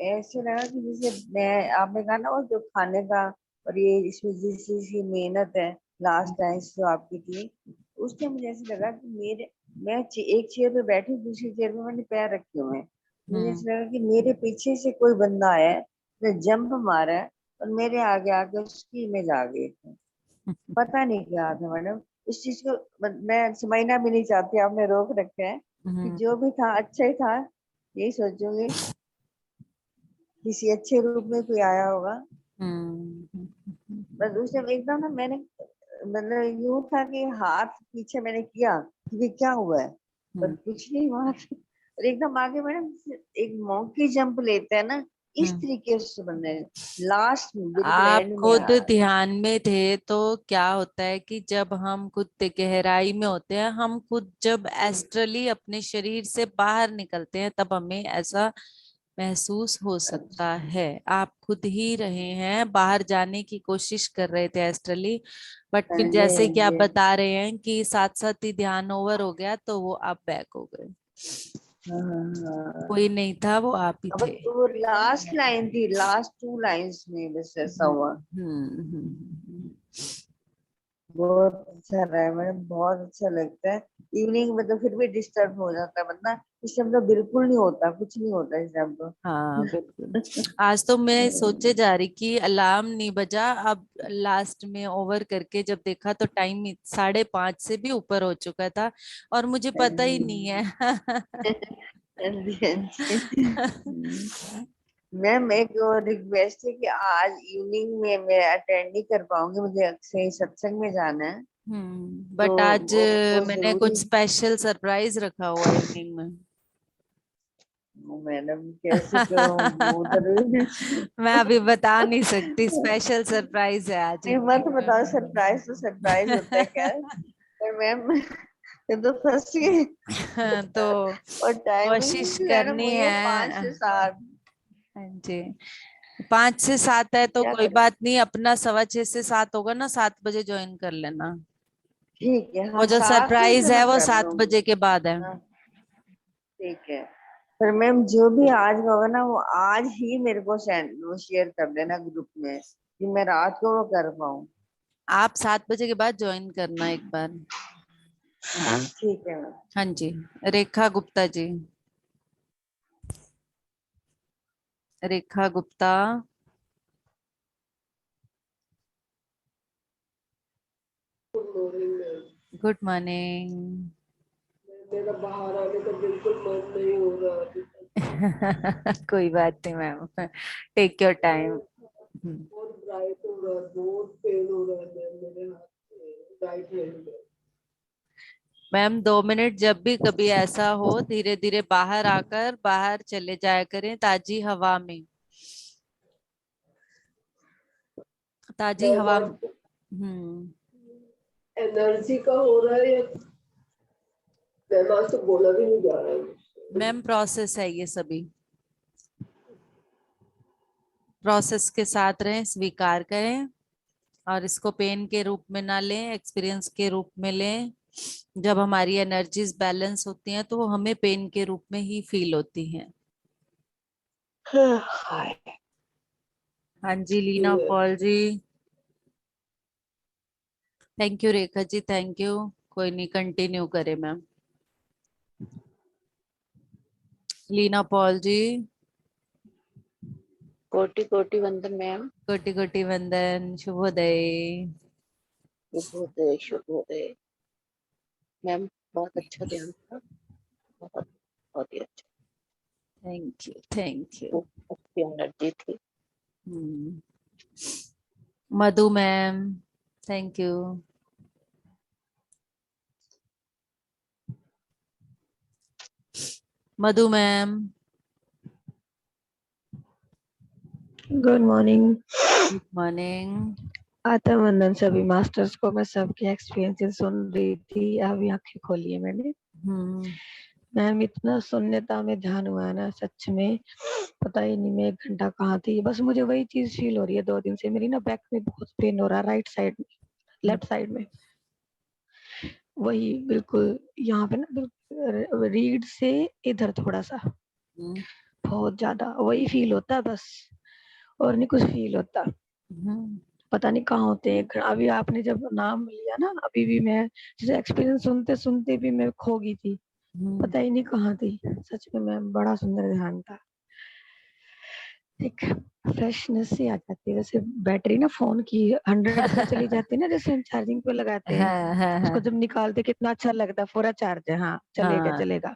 ऐसे लगा कि जैसे मैं, आपने कहा ना वो जो खाने का, और ये इसमें जिस चीज की मेहनत है, लास्ट टाइम जो आपकी थी, उस टाइम मुझे ऐसे लगा कि एक चेयर पे बैठी, दूसरी चेयर पे मैंने पैर रखे हुए हैं। मुझे हम्म। ऐसे लगा कि मेरे पीछे से कोई बंदा आया है, ने जंप मारा है, और मेरे आगे आके उसकी इमेज आ गई थी। पता नहीं क्या था मैडम, इस चीज को मैं समझना भी नहीं चाहती, आपने रोक रखे हैं कि हम्म। जो भी था अच्छा ही था, यही सोचूंगी, किसी अच्छे रूप में कोई आया होगा। बस उस टाइम एकदम ना मैंने, मतलब यूं था कि हाथ पीछे मैंने किया कि ये क्या हुआ है, पर हम्म। कुछ नहीं हुआ। और एकदम आगे मैडम, एक मॉन्की जंप लेते हैं ना, इस हम्म। तरीके से बंदे लास्ट में बिल्कुल आप एंड में खुद आ रहा ध्यान में थे तो क्या होता है कि जब हम खुद गहराई में होते हैं, हम खुद जब एस्ट्रली अपने शरीर से बाहर निकलते हैं, तब हमें ऐसा महसूस हो है। सकता है। आप खुद ही रहे हैं, बाहर जाने की कोशिश कर रहे थे एस्ट्रली, बट हाँ फिर जी, जैसे हाँ कि आप जी। बता रहे हैं कि साथ साथ ही ध्यान ओवर हो गया, तो वो आप बैक हो गए। हाँ, हाँ, हाँ। कोई नहीं था, वो आप ही अब थे। तो वो लास्ट लाइन थी, लास्ट 2 लाइंस में बस ऐसा हम्म। हुआ। हम्म। बहुत अच्छा रहा है मैडम, बहुत अच्छा लगता है। इवनिंग में तो फिर भी डिस्टर्ब हो जाता है बंदा, इस टाइम तो बिल्कुल नहीं होता, कुछ नहीं होता इस टाइम तो। हाँ बिल्कुल। आज तो मैं सोचे जा रही कि अलार्म नहीं बजा, अब लास्ट में ओवर करके जब देखा तो टाइम 5:30 से भी ऊपर हो चुका था, और मुझे पता ही नहीं है। हाँ जी, हाँ जी। मैम एक और रिक्वेस्ट है कि आज इवनिंग में मैं अटेंड नहीं कर पाऊंगी, मुझे अक्सर सत्संग में जाना है। तो बट आज वो मैंने कुछ जरूरी, स्पेशल सरप्राइज रखा हुआ है इवनिंग में। मैडम कैसे करूँ उधर। मैं अभी बता नहीं सकती, स्पेशल सरप्राइज है आज नहीं मत इवनिंग बताओ, सरप्राइज तो सरप्राइज होता है खैर, पर मैम ये तो फंस गई। में। तो और टाइमिंग कोशिश मैडम करनी वही है, पाँच है। से सात हाँ जी। 5 से 7 है तो क्या कोई करें। बात नहीं, अपना 6:15 से 7 होगा ना, 7 बजे ज्वाइन कर लेना। ठीक है, वो हाँ जो 7 में सरप्राइज तो है मैं वो कर 7 बजे लूंगी। के बाद है। हाँ ठीक है। पर मैम जो भी आज का होगा ना, वो आज ही मेरे को सेंड, वो शेयर कर देना ग्रुप में, कि मैं रात को वो कर पाऊँ। आप 7 बजे के बाद ज्वाइन करना एक बार। ठीक है मैम। हाँ जी। रेखा गुप्ता जी। रेखा गुप्ता। Good morning. मेरा बाहर आने का बिल्कुल मन नहीं हो रहा अभी तक। कोई बात नहीं मैम, टेक योर टाइम। बहुत ब्राइट हो रहा है, बहुत पेन हो रहा है मैम मेरे हाथ में, राइट हैंड में। मैम 2 मिनट जब भी कभी ऐसा हो, धीरे धीरे बाहर आकर बाहर चले जाया करें, ताजी हवा में। ताजी मैं हवा। बस हम्म। एनर्जी का हो रहा है या मैम आज तो बोला भी नहीं जा रहा है मुझसे। मैम प्रोसेस है ये सभी, प्रोसेस के साथ रहें, स्वीकार करें और इसको पेन के रूप में ना लें, एक्सपीरियंस के रूप में लें। जब हमारी एनर्जीज बैलेंस होती हैं तो वो हमें पेन के रूप में ही फील होती हैं। हाँ जी Leena Paul ji, thank you Rekha ji, thank you. कोई नहीं, कंटिन्यू करें मैम। लीना पॉल जी, कोटि कोटि वंदन मैम। कोटि कोटि वंदन, शुभोदय। शुभोदय शुभोदय मैम, बहुत अच्छा ध्यान था, बहुत बहुत ही अच्छा, थैंक यू थैंक यू। बहुत अच्छी एनर्जी थी। Madhu ma'am, thank you. Madhu ma'am, good morning. Good morning. आत्म वंदन सभी मास्टर्स को। मैं सबके एक्सपीरियंसेस सुन रही थी, अभी आंखें खोली है मैंने। मैम इतना शून्यता में ध्यान हुआ है ना, सच में पता ही नहीं मैं 1 घंटा कहाँ थी। बस मुझे वही चीज फील हो रही है 2 दिन से। मेरी ना बैक में बहुत पेन हो रहा है, राइट साइड में, लेफ्ट साइड में, वही बिल्कुल यहाँ पे ना, रीढ़ से इधर थोड़ा सा, बहुत ज्यादा वही फील होता है बस, और नहीं कुछ फील होता। पता नहीं कहाँ होते हैं। अभी आपने जब नाम लिया ना, अभी भी मैं जैसे एक्सपीरियंस सुनते सुनते भी मैं खो गई थी, पता ही नहीं कहाँ थी। सच में मैम बड़ा सुंदर ध्यान था, एक फ्रेशनेस सी आ जाती है। जैसे बैटरी ना फोन की 100 पे चली जाती है ना, जैसे हम चार्जिंग पे लगाते हैं, हाँ, उसको जब निकालते कितना अच्छा लगता है, पूरा चार्ज है, हाँ चलेगा हाँ, चलेगा।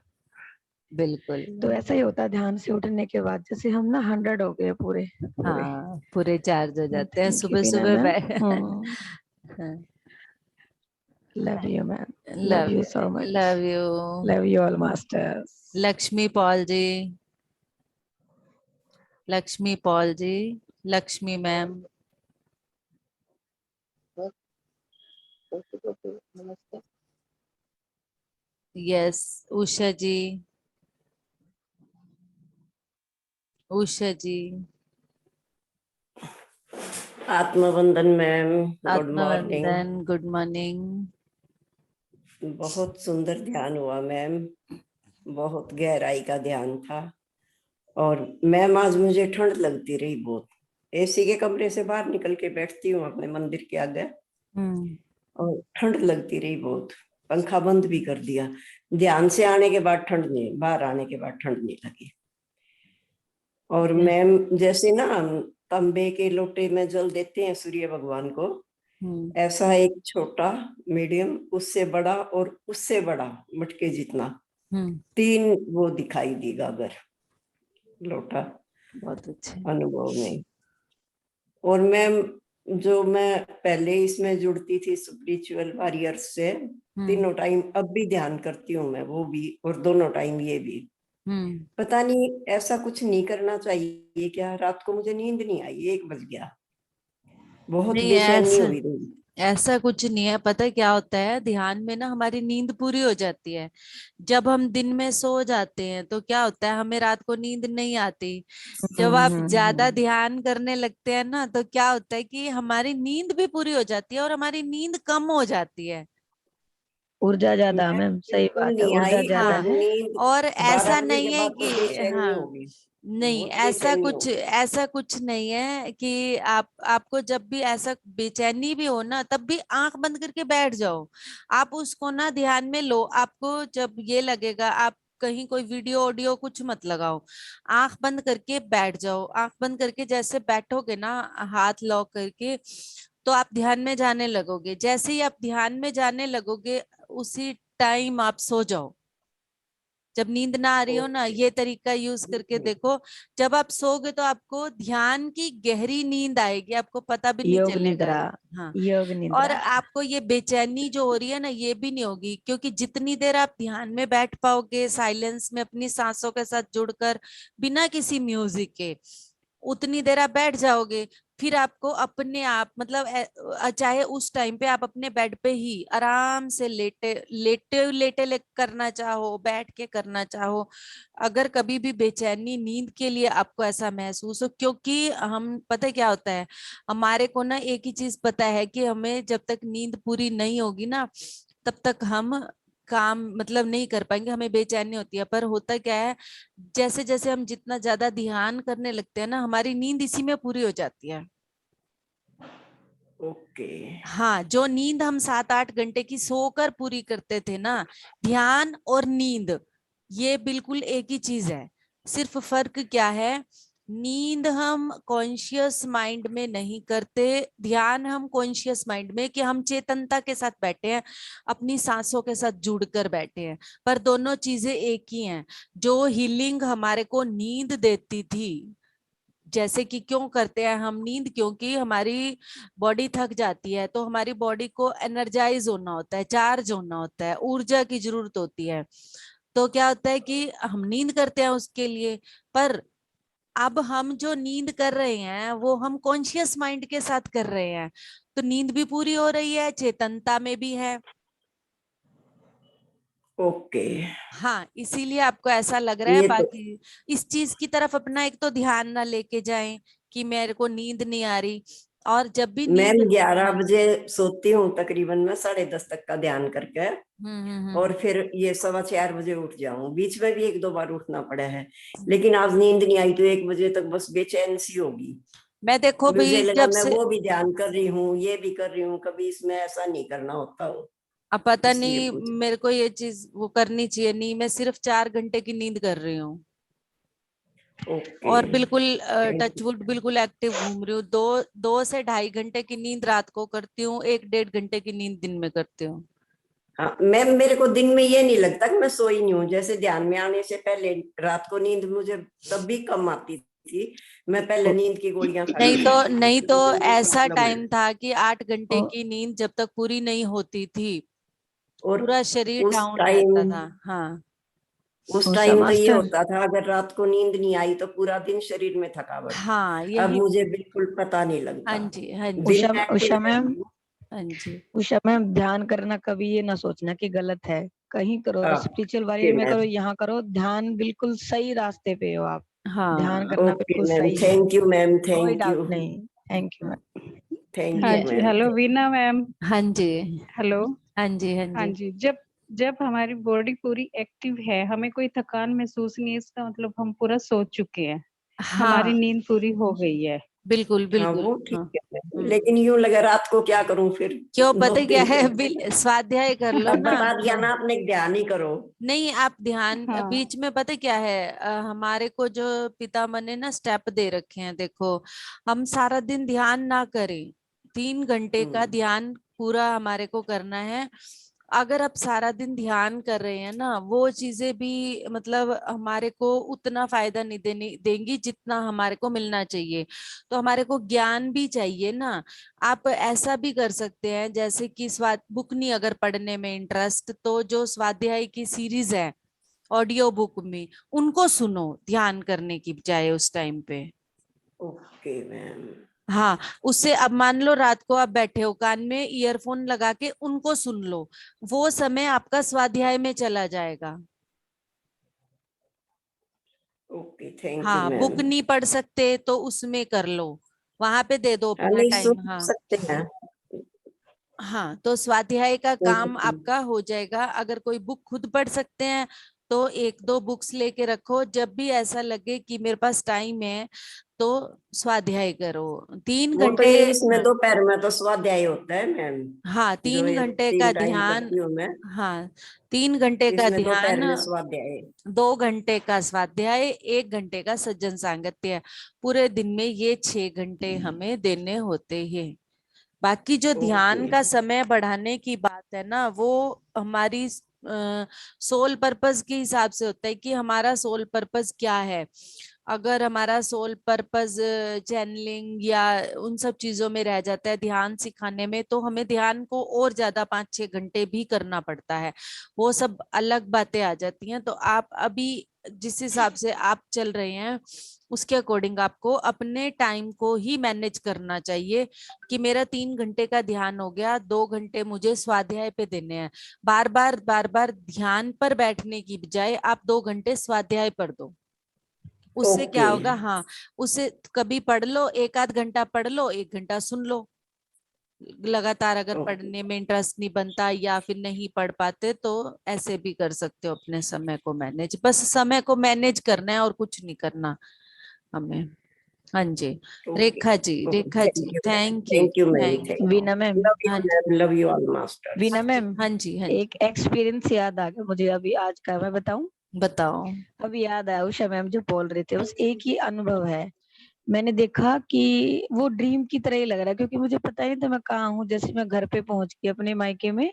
बिल्कुल। तो ऐसा ही होता है ध्यान से उठने के बाद, जैसे हम ना 100 हो गए पूरे पूरे। हाँ, पूरे चार्ज हो जाते हैं थैंक यू सुबह बीना सुबह। Ma'am. Love you ma'am, love love you so much, love you. Love you all masters. Lakshmi Paul ji, Lakshmi Paul ji, Lakshmi ma'am, कोटि कोटि नमस्ते। यस। उषा जी, उषा जी, आत्मवंदन मैम, गुड मॉर्निंग। आत्मवंदन, गुड मॉर्निंग। बहुत सुंदर ध्यान हुआ मैम, बहुत गहराई का ध्यान था। और मैम आज मुझे ठंड लगती रही बहुत। एसी के कमरे से बाहर निकल के बैठती हूँ अपने मंदिर के आगे, और ठंड लगती रही बहुत। पंखा बंद भी कर दिया। ध्यान से आने के बाद ठंड नहीं, बाहर आने के बाद ठंड नहीं लगी। और मैम जैसे ना तांबे के लोटे में जल देते हैं सूर्य भगवान को, ऐसा एक छोटा, मीडियम, उससे बड़ा और उससे बड़ा मटके जितना 3 वो दिखाई दी गागर लोटा बहुत अच्छे अनुभव में। और मैम जो मैं पहले इसमें जुड़ती थी स्पिरिचुअल वॉरियर्स से, 3 टाइम अब भी ध्यान करती हूँ मैं, वो भी और 2 टाइम ये भी। पता नहीं ऐसा कुछ नहीं करना चाहिए क्या? रात को मुझे नींद नहीं आई, 1 बज गया, बहुत नहीं, बेचैनी हुई रही। ऐसा कुछ नहीं है। पता है क्या होता है, ध्यान में ना हमारी नींद पूरी हो जाती है। जब हम दिन में सो जाते हैं तो क्या होता है, हमें रात को नींद नहीं आती। जब आप ज्यादा ध्यान करने लगते हैं ना, तो क्या होता है कि हमारी नींद भी पूरी हो जाती है और हमारी नींद कम हो जाती है। ऊर्जा ज्यादा है मैम, सही बिल्कुल बात है, नहीं ऊर्जा आई ज्यादा और है। नींद और 12 ऐसा बजे के नहीं है बाद तो कि बेचैनी हाँ, होगी, नहीं, बहुत बेचैनी होगी। ऐसा कुछ नहीं है कि आपको जब भी ऐसा बेचैनी भी हो ना, तब भी आंख बंद करके बैठ जाओ। आप उसको ना ध्यान में लो। आपको जब ये लगेगा, आप कहीं कोई वीडियो ऑडियो कुछ मत लगाओ, आंख बंद करके बैठ जाओ। आंख बंद करके जैसे बैठोगे ना, हाथ लॉक करके, तो आप ध्यान में जाने लगोगे। जैसे ही आप ध्यान में जाने लगोगे, उसी टाइम आप सो जाओ। जब नींद ना आ रही हो ना, ये तरीका यूज करके देखो। जब आप सोओगे तो आपको ध्यान की गहरी नींद आएगी, आपको पता भी नहीं योग चलेगा। निद्रा, हाँ, योग और निद्रा। आपको ये बेचैनी जो हो रही है ना, ये भी नहीं होगी, क्योंकि जितनी देर आप ध्यान में बैठ पाओगे साइलेंस में, अपनी सांसों के साथ जुड़कर, बिना किसी म्यूजिक के, उतनी देर आप बैठ जाओगे, फिर आपको अपने आप मतलब चाहे उस टाइम पे आप अपने बेड पे ही आराम से लेटे लेटे लेटे करना चाहो, बैठ के करना चाहो, अगर कभी भी बेचैनी नींद के लिए आपको ऐसा महसूस हो, क्योंकि हम पता है क्या होता है, हमारे को ना एक ही चीज पता है कि हमें जब तक नींद पूरी नहीं होगी ना तब तक हम काम मतलब नहीं कर पाएंगे, हमें बेचैनी होती है। पर होता क्या है, जैसे जैसे हम जितना ज्यादा ध्यान करने लगते हैं ना, हमारी नींद इसी में पूरी हो जाती है। ओके। हाँ, जो नींद हम 7-8 घंटे की सोकर पूरी करते थे ना, ध्यान और नींद ये बिल्कुल एक ही चीज है। सिर्फ फर्क क्या है, नींद हम कॉन्शियस माइंड में नहीं करते, ध्यान हम कॉन्शियस माइंड में, कि हम चेतनता के साथ बैठे हैं, अपनी सांसों के साथ जुड़कर बैठे हैं, पर दोनों चीजें एक ही हैं। जो हीलिंग हमारे को नींद देती थी, जैसे कि क्यों करते हैं हम नींद, क्योंकि हमारी बॉडी थक जाती है, तो हमारी बॉडी को एनर्जाइज होना होता है, चार्ज होना होता है, ऊर्जा की जरूरत होती है। तो क्या होता है कि हम नींद करते हैं उसके लिए, पर अब हम जो नींद कर रहे हैं वो हम कॉन्शियस माइंड के साथ कर रहे हैं, तो नींद भी पूरी हो रही है, चेतनता में भी है। ओके। हाँ, इसीलिए आपको ऐसा लग रहा है। ये तो बाकी इस चीज की तरफ अपना एक तो ध्यान ना लेके जाएं कि मेरे को नींद नहीं आ रही, और जब भी मैम नींद 11 हाँ बजे सोती हूँ तकरीबन, मैं 10:30 तक का ध्यान करके, और फिर ये 4:15 बजे उठ जाऊं। बीच में भी 1-2 बार उठना पड़ा है, लेकिन आज नींद नहीं आई तो 1 बजे तक बस बेचैन सी होगी। मैं देखो मुझे भाई लगा जब मैं से वो भी ध्यान कर रही हूँ, ये भी कर रही हूँ, कभी इसमें ऐसा नहीं करना होता हो, अब पता इसलिए नहीं पूछ। मेरे को ये चीज वो करनी चाहिए नहीं, मैं सिर्फ 4 घंटे की नींद कर रही हूँ, ओके। और बिल्कुल थैंक यू। टचवुड बिल्कुल एक्टिव घूम रही हूँ। 2 से 2.5 घंटे की नींद रात को करती हूँ, 1-1.5 घंटे की नींद दिन में करती हूँ। हाँ मैम, मेरे को दिन में ये नहीं लगता कि मैं सोई नहीं हूँ। जैसे ध्यान में आने से पहले रात को नींद मुझे तब भी कम आती थी, मैं पहले नींद की गोलियां खा नहीं लिया तो करती थी, नहीं तो तो मुझे ये ऐसा प्रॉब्लम है। टाइम था कि 8 घंटे और की नींद जब तक पूरी नहीं होती थी और पूरा शरीर उस डाउन टाइम रहता था। हाँ उस उषा टाइम तो ये मास्टर, होता था, अगर रात को नींद नहीं आई तो पूरा दिन शरीर में थकावट। हाँ अब यही। मुझे बिल्कुल पता नहीं हाँ लगता, जी, हाँ दिन जी, में एक्टिव उषा मैम, रहती हूँ। हाँ जी। उषा मैम, ध्यान करना कभी ये ना सोचना कि गलत है। कहीं करो, हाँ स्पिरिचुअल ओके वारियर में करो, मैम। यहाँ करो, ध्यान बिल्कुल सही रास्ते पे हो आप। ध्यान हाँ करना ओके बिल्कुल मैम, सही है, थैंक यू मैम, कोई थैंक डाउट यू। नहीं। Thank you ma'am. थैंक हाँ यू जी, ये मैम। Hello Veena ma'am. हाँ जी, हेलो। हाँ जी, हाँ हाँ जी। जी, जब जब हमारी बॉडी पूरी एक्टिव है, हमें कोई थकान महसूस नहीं है, इसका मतलब हम पूरा सो चुके हैं, हमारी हाँ नींद पूरी हो गई है। बिल्कुल हाँ बिल्कुल। वो हाँ। ठीक है मैम, लेकिन यूं लगा रात को क्या करूं फिर, क्यों, दो पता है क्या तीन है, घंटे स्वाध्याय कर लो अब ना। बता दिया ना आपने, ध्यान ही करो। नहीं, आप ध्यान हाँ। बीच में पता है क्या है, हमारे को जो पितामह ने ना स्टेप दे रखे हैं, देखो हम सारा दिन ध्यान ना करें, 3 घंटे का ध्यान पूरा हमारे को करना है। अगर आप सारा दिन ध्यान कर रहे हैं ना, वो चीजें भी मतलब हमारे को उतना फायदा नहीं देंगी जितना हमारे को मिलना चाहिए। तो हमारे को ज्ञान भी चाहिए ना। आप ऐसा भी कर सकते हैं, जैसे कि स्वाद बुक नहीं अगर पढ़ने में इंटरेस्ट, तो जो स्वाध्याय की सीरीज है ऑडियो बुक में, उनको सुनो ध्यान करने की बजाय उस टाइम पे। Okay ma'am. हाँ, उससे अब मान लो रात को आप बैठे हो, कान में ईयरफोन लगा के उनको सुन लो, वो समय आपका स्वाध्याय में चला जाएगा। ओके थैंक यू हाँ, मैम। बुक नहीं पढ़ सकते तो उसमें कर लो, वहां पे दे दो अपना नहीं टाइम। सुन हाँ सकते हैं। हाँ, तो स्वाध्याय का कोई काम बात नहीं। आपका हो जाएगा। अगर कोई बुक खुद पढ़ सकते हैं तो 1-2 बुक्स लेके रखो, जब भी ऐसा लगे कि मेरे पास टाइम है तो स्वाध्याय करो। तीन वो तो घंटे इंग्लिश में हाँ, दोपहर में तो स्वाध्याय होता है मैम, हाँ जो 3 घंटे का 3 टाइम ध्यान। करती हूँ मैं, हाँ, 3 घंटे का इसमें ध्यान, दोपहर में स्वाध्याय। 2 घंटे का स्वाध्याय, 1 घंटे का सज्जन सांगत्य। पूरे दिन में ये 6 घंटे हमें देने होते हैं। बाकी जो ध्यान ओके। का समय बढ़ाने की बात है ना, वो हमारी सोल पर्पस के हिसाब से होता है कि हमारा सोल पर्पस क्या है। अगर हमारा सोल पर्पस चैनलिंग या उन सब चीजों में रह जाता है, ध्यान सिखाने में, तो हमें ध्यान को और ज्यादा 5-6 घंटे भी करना पड़ता है, वो सब अलग बातें आ जाती हैं। तो आप अभी जिस हिसाब से आप चल रहे हैं उसके अकॉर्डिंग आपको अपने टाइम को ही मैनेज करना चाहिए कि मेरा 3 घंटे का ध्यान हो गया, 2 घंटे मुझे स्वाध्याय पे देने हैं। बार बार ध्यान पर बैठने की बजाय आप 2 घंटे स्वाध्याय पर दो। उससे क्या ओके। होगा, हाँ, उससे कभी पढ़ लो, 1 आध घंटा पढ़ लो, 1 घंटा सुन लो। लगातार अगर ओके। पढ़ने में इंटरेस्ट नहीं बनता या फिर नहीं पढ़ पाते तो ऐसे भी कर सकते हो अपने समय को मैनेज। बस समय को मैनेज करना है और कुछ नहीं करना हमें। हाँ जी, okay. Rekha ji, Rekha ji, thank you ma'am, thank you, thank you ma'am, thank thank you. Veena ma'am, love you हाँ जी, ma'am, love you all masters. Veena ma'am, हाँ जी, हाँ एक जी, एक्सपीरियंस याद आ गया मुझे अभी आज का, मैं बताऊं? बताओ। अभी याद आया, उषा मैम जो बोल रहे थे, बस एक ही अनुभव है। मैंने देखा कि वो ड्रीम की तरह ही लग रहा है, क्योंकि मुझे पता ही नहीं था मैं कहाँ हूँ। जैसे मैं घर पे पहुंच गई अपने मायके में,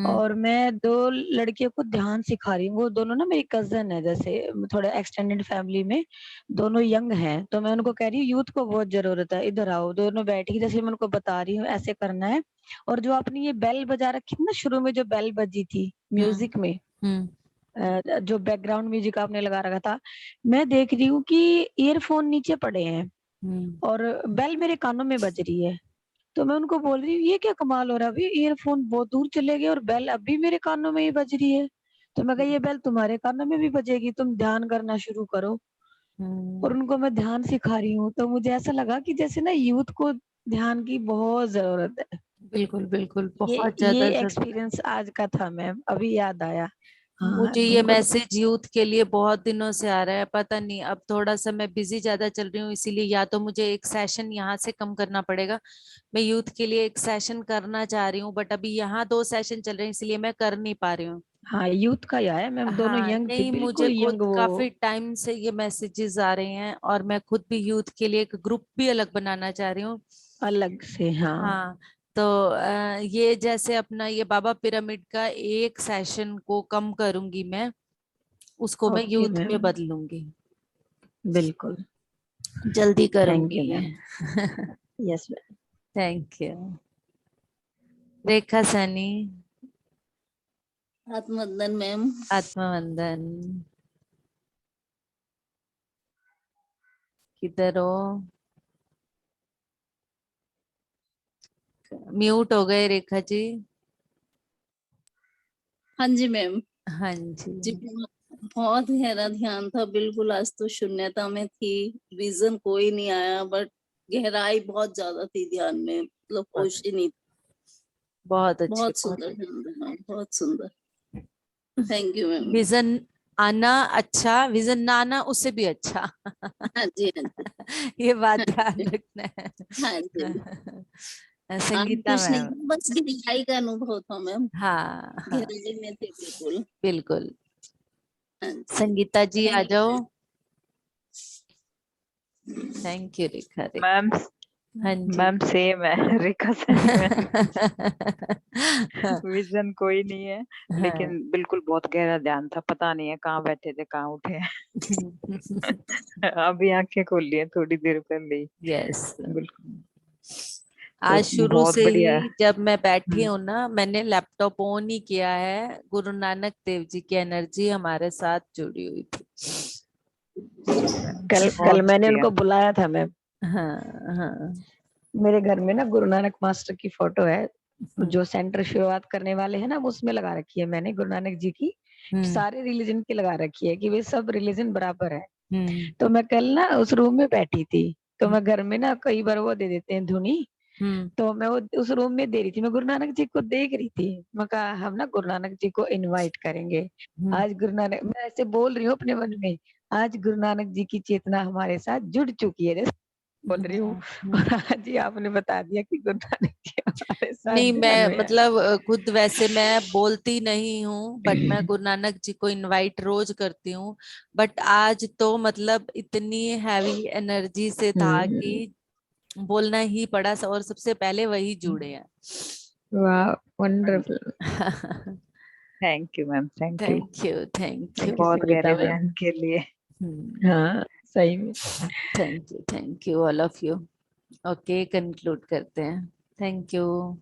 और मैं 2 लड़कियों को ध्यान सिखा रही हूँ। वो दोनों ना मेरी कजन है, जैसे थोड़ा एक्सटेंडेड फैमिली में, दोनों यंग हैं। तो मैं उनको कह रही हूँ यूथ को बहुत जरूरत है, इधर आओ। दोनों बैठी, जैसे मैं उनको बता रही हूँ ऐसे करना है। और जो आपने ये बेल बजा रखी थी ना, शुरू में जो बेल बजी थी म्यूजिक में, जो बैकग्राउंड म्यूजिक आपने लगा रखा था, मैं देख रही हूँ कि ईयरफोन नीचे पड़े हैं और बेल मेरे कानों में बज रही है। तो मैं उनको बोल रही हूँ ये क्या कमाल हो रहा है, अभी ईयरफोन बहुत दूर चले गए और बेल अभी मेरे कानों में ही बज रही है। तो मैं कहा ये बेल तुम्हारे कानों में भी बजेगी, तुम ध्यान करना शुरू करो। और उनको मैं ध्यान सिखा रही हूँ। तो मुझे ऐसा लगा कि जैसे ना यूथ को ध्यान की बहुत जरूरत है। बिल्कुल बिल्कुल, ये बहुत ये ज्यादा जरूरत। एक्सपीरियंस आज का था मैम, अभी याद आया। हाँ मुझे ये उनको। मैसेज यूथ के लिए बहुत दिनों से आ रहा है, पता नहीं, अब थोड़ा सा मैं बिजी ज्यादा चल रही हूँ, इसीलिए या तो मुझे एक सेशन यहाँ से कम करना पड़ेगा। मैं यूथ के लिए एक सेशन करना चाह रही हूँ, बट अभी यहाँ 2 सेशन चल रहे हैं, इसलिए मैं कर नहीं पा रही हूँ। हाँ यूथ का ही आया मैम, दोनों हाँ यंग थे, नहीं, मुझे बिल्कुल यंग खुद वो। काफी टाइम से ये मैसेजेस आ रहे हैं और मैं खुद भी यूथ के लिए एक ग्रुप भी अलग बनाना चाह रही हूँ। अलग से, हाँ। हाँ, तो ये जैसे अपना ये बाबा पिरामिड का एक सेशन को कम करूंगी मैं, उसको मैं ओके यूथ में मैम, बदलूंगी, बिल्कुल। जल्दी थैंक करूंगी यू ये। Ma'am. Yes ma'am. Thank you. Rekha Saini. आत्मवंदन मैम। आत्मवंदन। किधर हो? म्यूट हो गए रेखा जी। हाँ जी मैम। हाँ जी जी, बहुत गहरा ध्यान था, बिल्कुल आज तो शून्यता में थी, विजन कोई नहीं आया, बट गहराई बहुत ज्यादा थी ध्यान में, मतलब होश ही नहीं। बहुत अच्छी, बहुत बहुत सुंदर अच्छी। ध्यान था, बहुत सुंदर। Thank you ma'am. विजन आना अच्छा, विजन ना आना उससे भी अच्छा। हाँ जी, हाँ जी। ये बात हाँ ध्यान जी, रखना हाँ जी। है। आज संगीता कुछ नहीं, मैम। बस गहराई का अनुभव था मैम, हाँ हाँ, गहराई में थे बिल्कुल। बिल्कुल। हाँ जी। संगीता जी आ थैंक जाओ। You. Thank you Rekha, Rekha. Ma'am, हाँ जी। मैम सेम है रेखा सैनी मैम। विजन कोई नहीं है, हाँ। लेकिन बिल्कुल बहुत गहरा ध्यान था, पता नहीं है कहाँ बैठे थे कहाँ उठे हैं। अभी आंखें खोल ली हैं थोड़ी देर पहले ही। यस, बिल्कुल। तो आज शुरू बहुत से बढ़िया। ही जब मैं बैठी हूँ ना, मैंने लैपटॉप ऑन ही किया है, गुरु नानक देव जी की एनर्जी हमारे साथ जुड़ी हुई थी। कल बहुत मैंने बढ़िया। उनको बुलाया था मैम। हाँ हाँ। मेरे घर में ना गुरु नानक मास्टर की फोटो है, जो सेंटर शुरुआत करने वाले हैं ना, वो उसमें लगा रखी है मैंने, गुरु नानक जी की। सारे रिलीजन की लगा रखी है कि वे सब रिलीजन बराबर है। तो मैं कल ना उस रूम में बैठी थी, तो मैं घर में ना कई बार वो दे देते हैं धुनी, तो मैं वो उस रूम में दे रही थी, मैं गुरु नानक जी को देख रही थी। मैं कहा हम ना गुरु नानक जी को इनवाइट करेंगे। आज गुरु नानक, मैं ऐसे बोल रही हूँ अपने मन में, आज गुरु नानक जी की चेतना हमारे साथ जुड़ चुकी है, जैसे बोल रही हूँ। और आज ही आपने बता दिया कि गुरु नानक जी हमारे साथ नहीं, ध्यान मैं में है। मतलब खुद वैसे मैं बोलती नहीं हूँ, बट मैं गुरु नानक जी को इनवाइट रोज करती हूँ। बट आज तो मतलब इतनी हैवी एनर्जी से था कि बोलना ही पड़ा, और सबसे पहले वही जुड़े हैं। वाह, wonderful. Thank you ma'am, thank you. Thank you, thank you. Thank you बहुत संगीता गहरे मैम। ध्यान के लिए। हाँ सही में। Thank you all of you. Okay, conclude करते हैं। Thank you.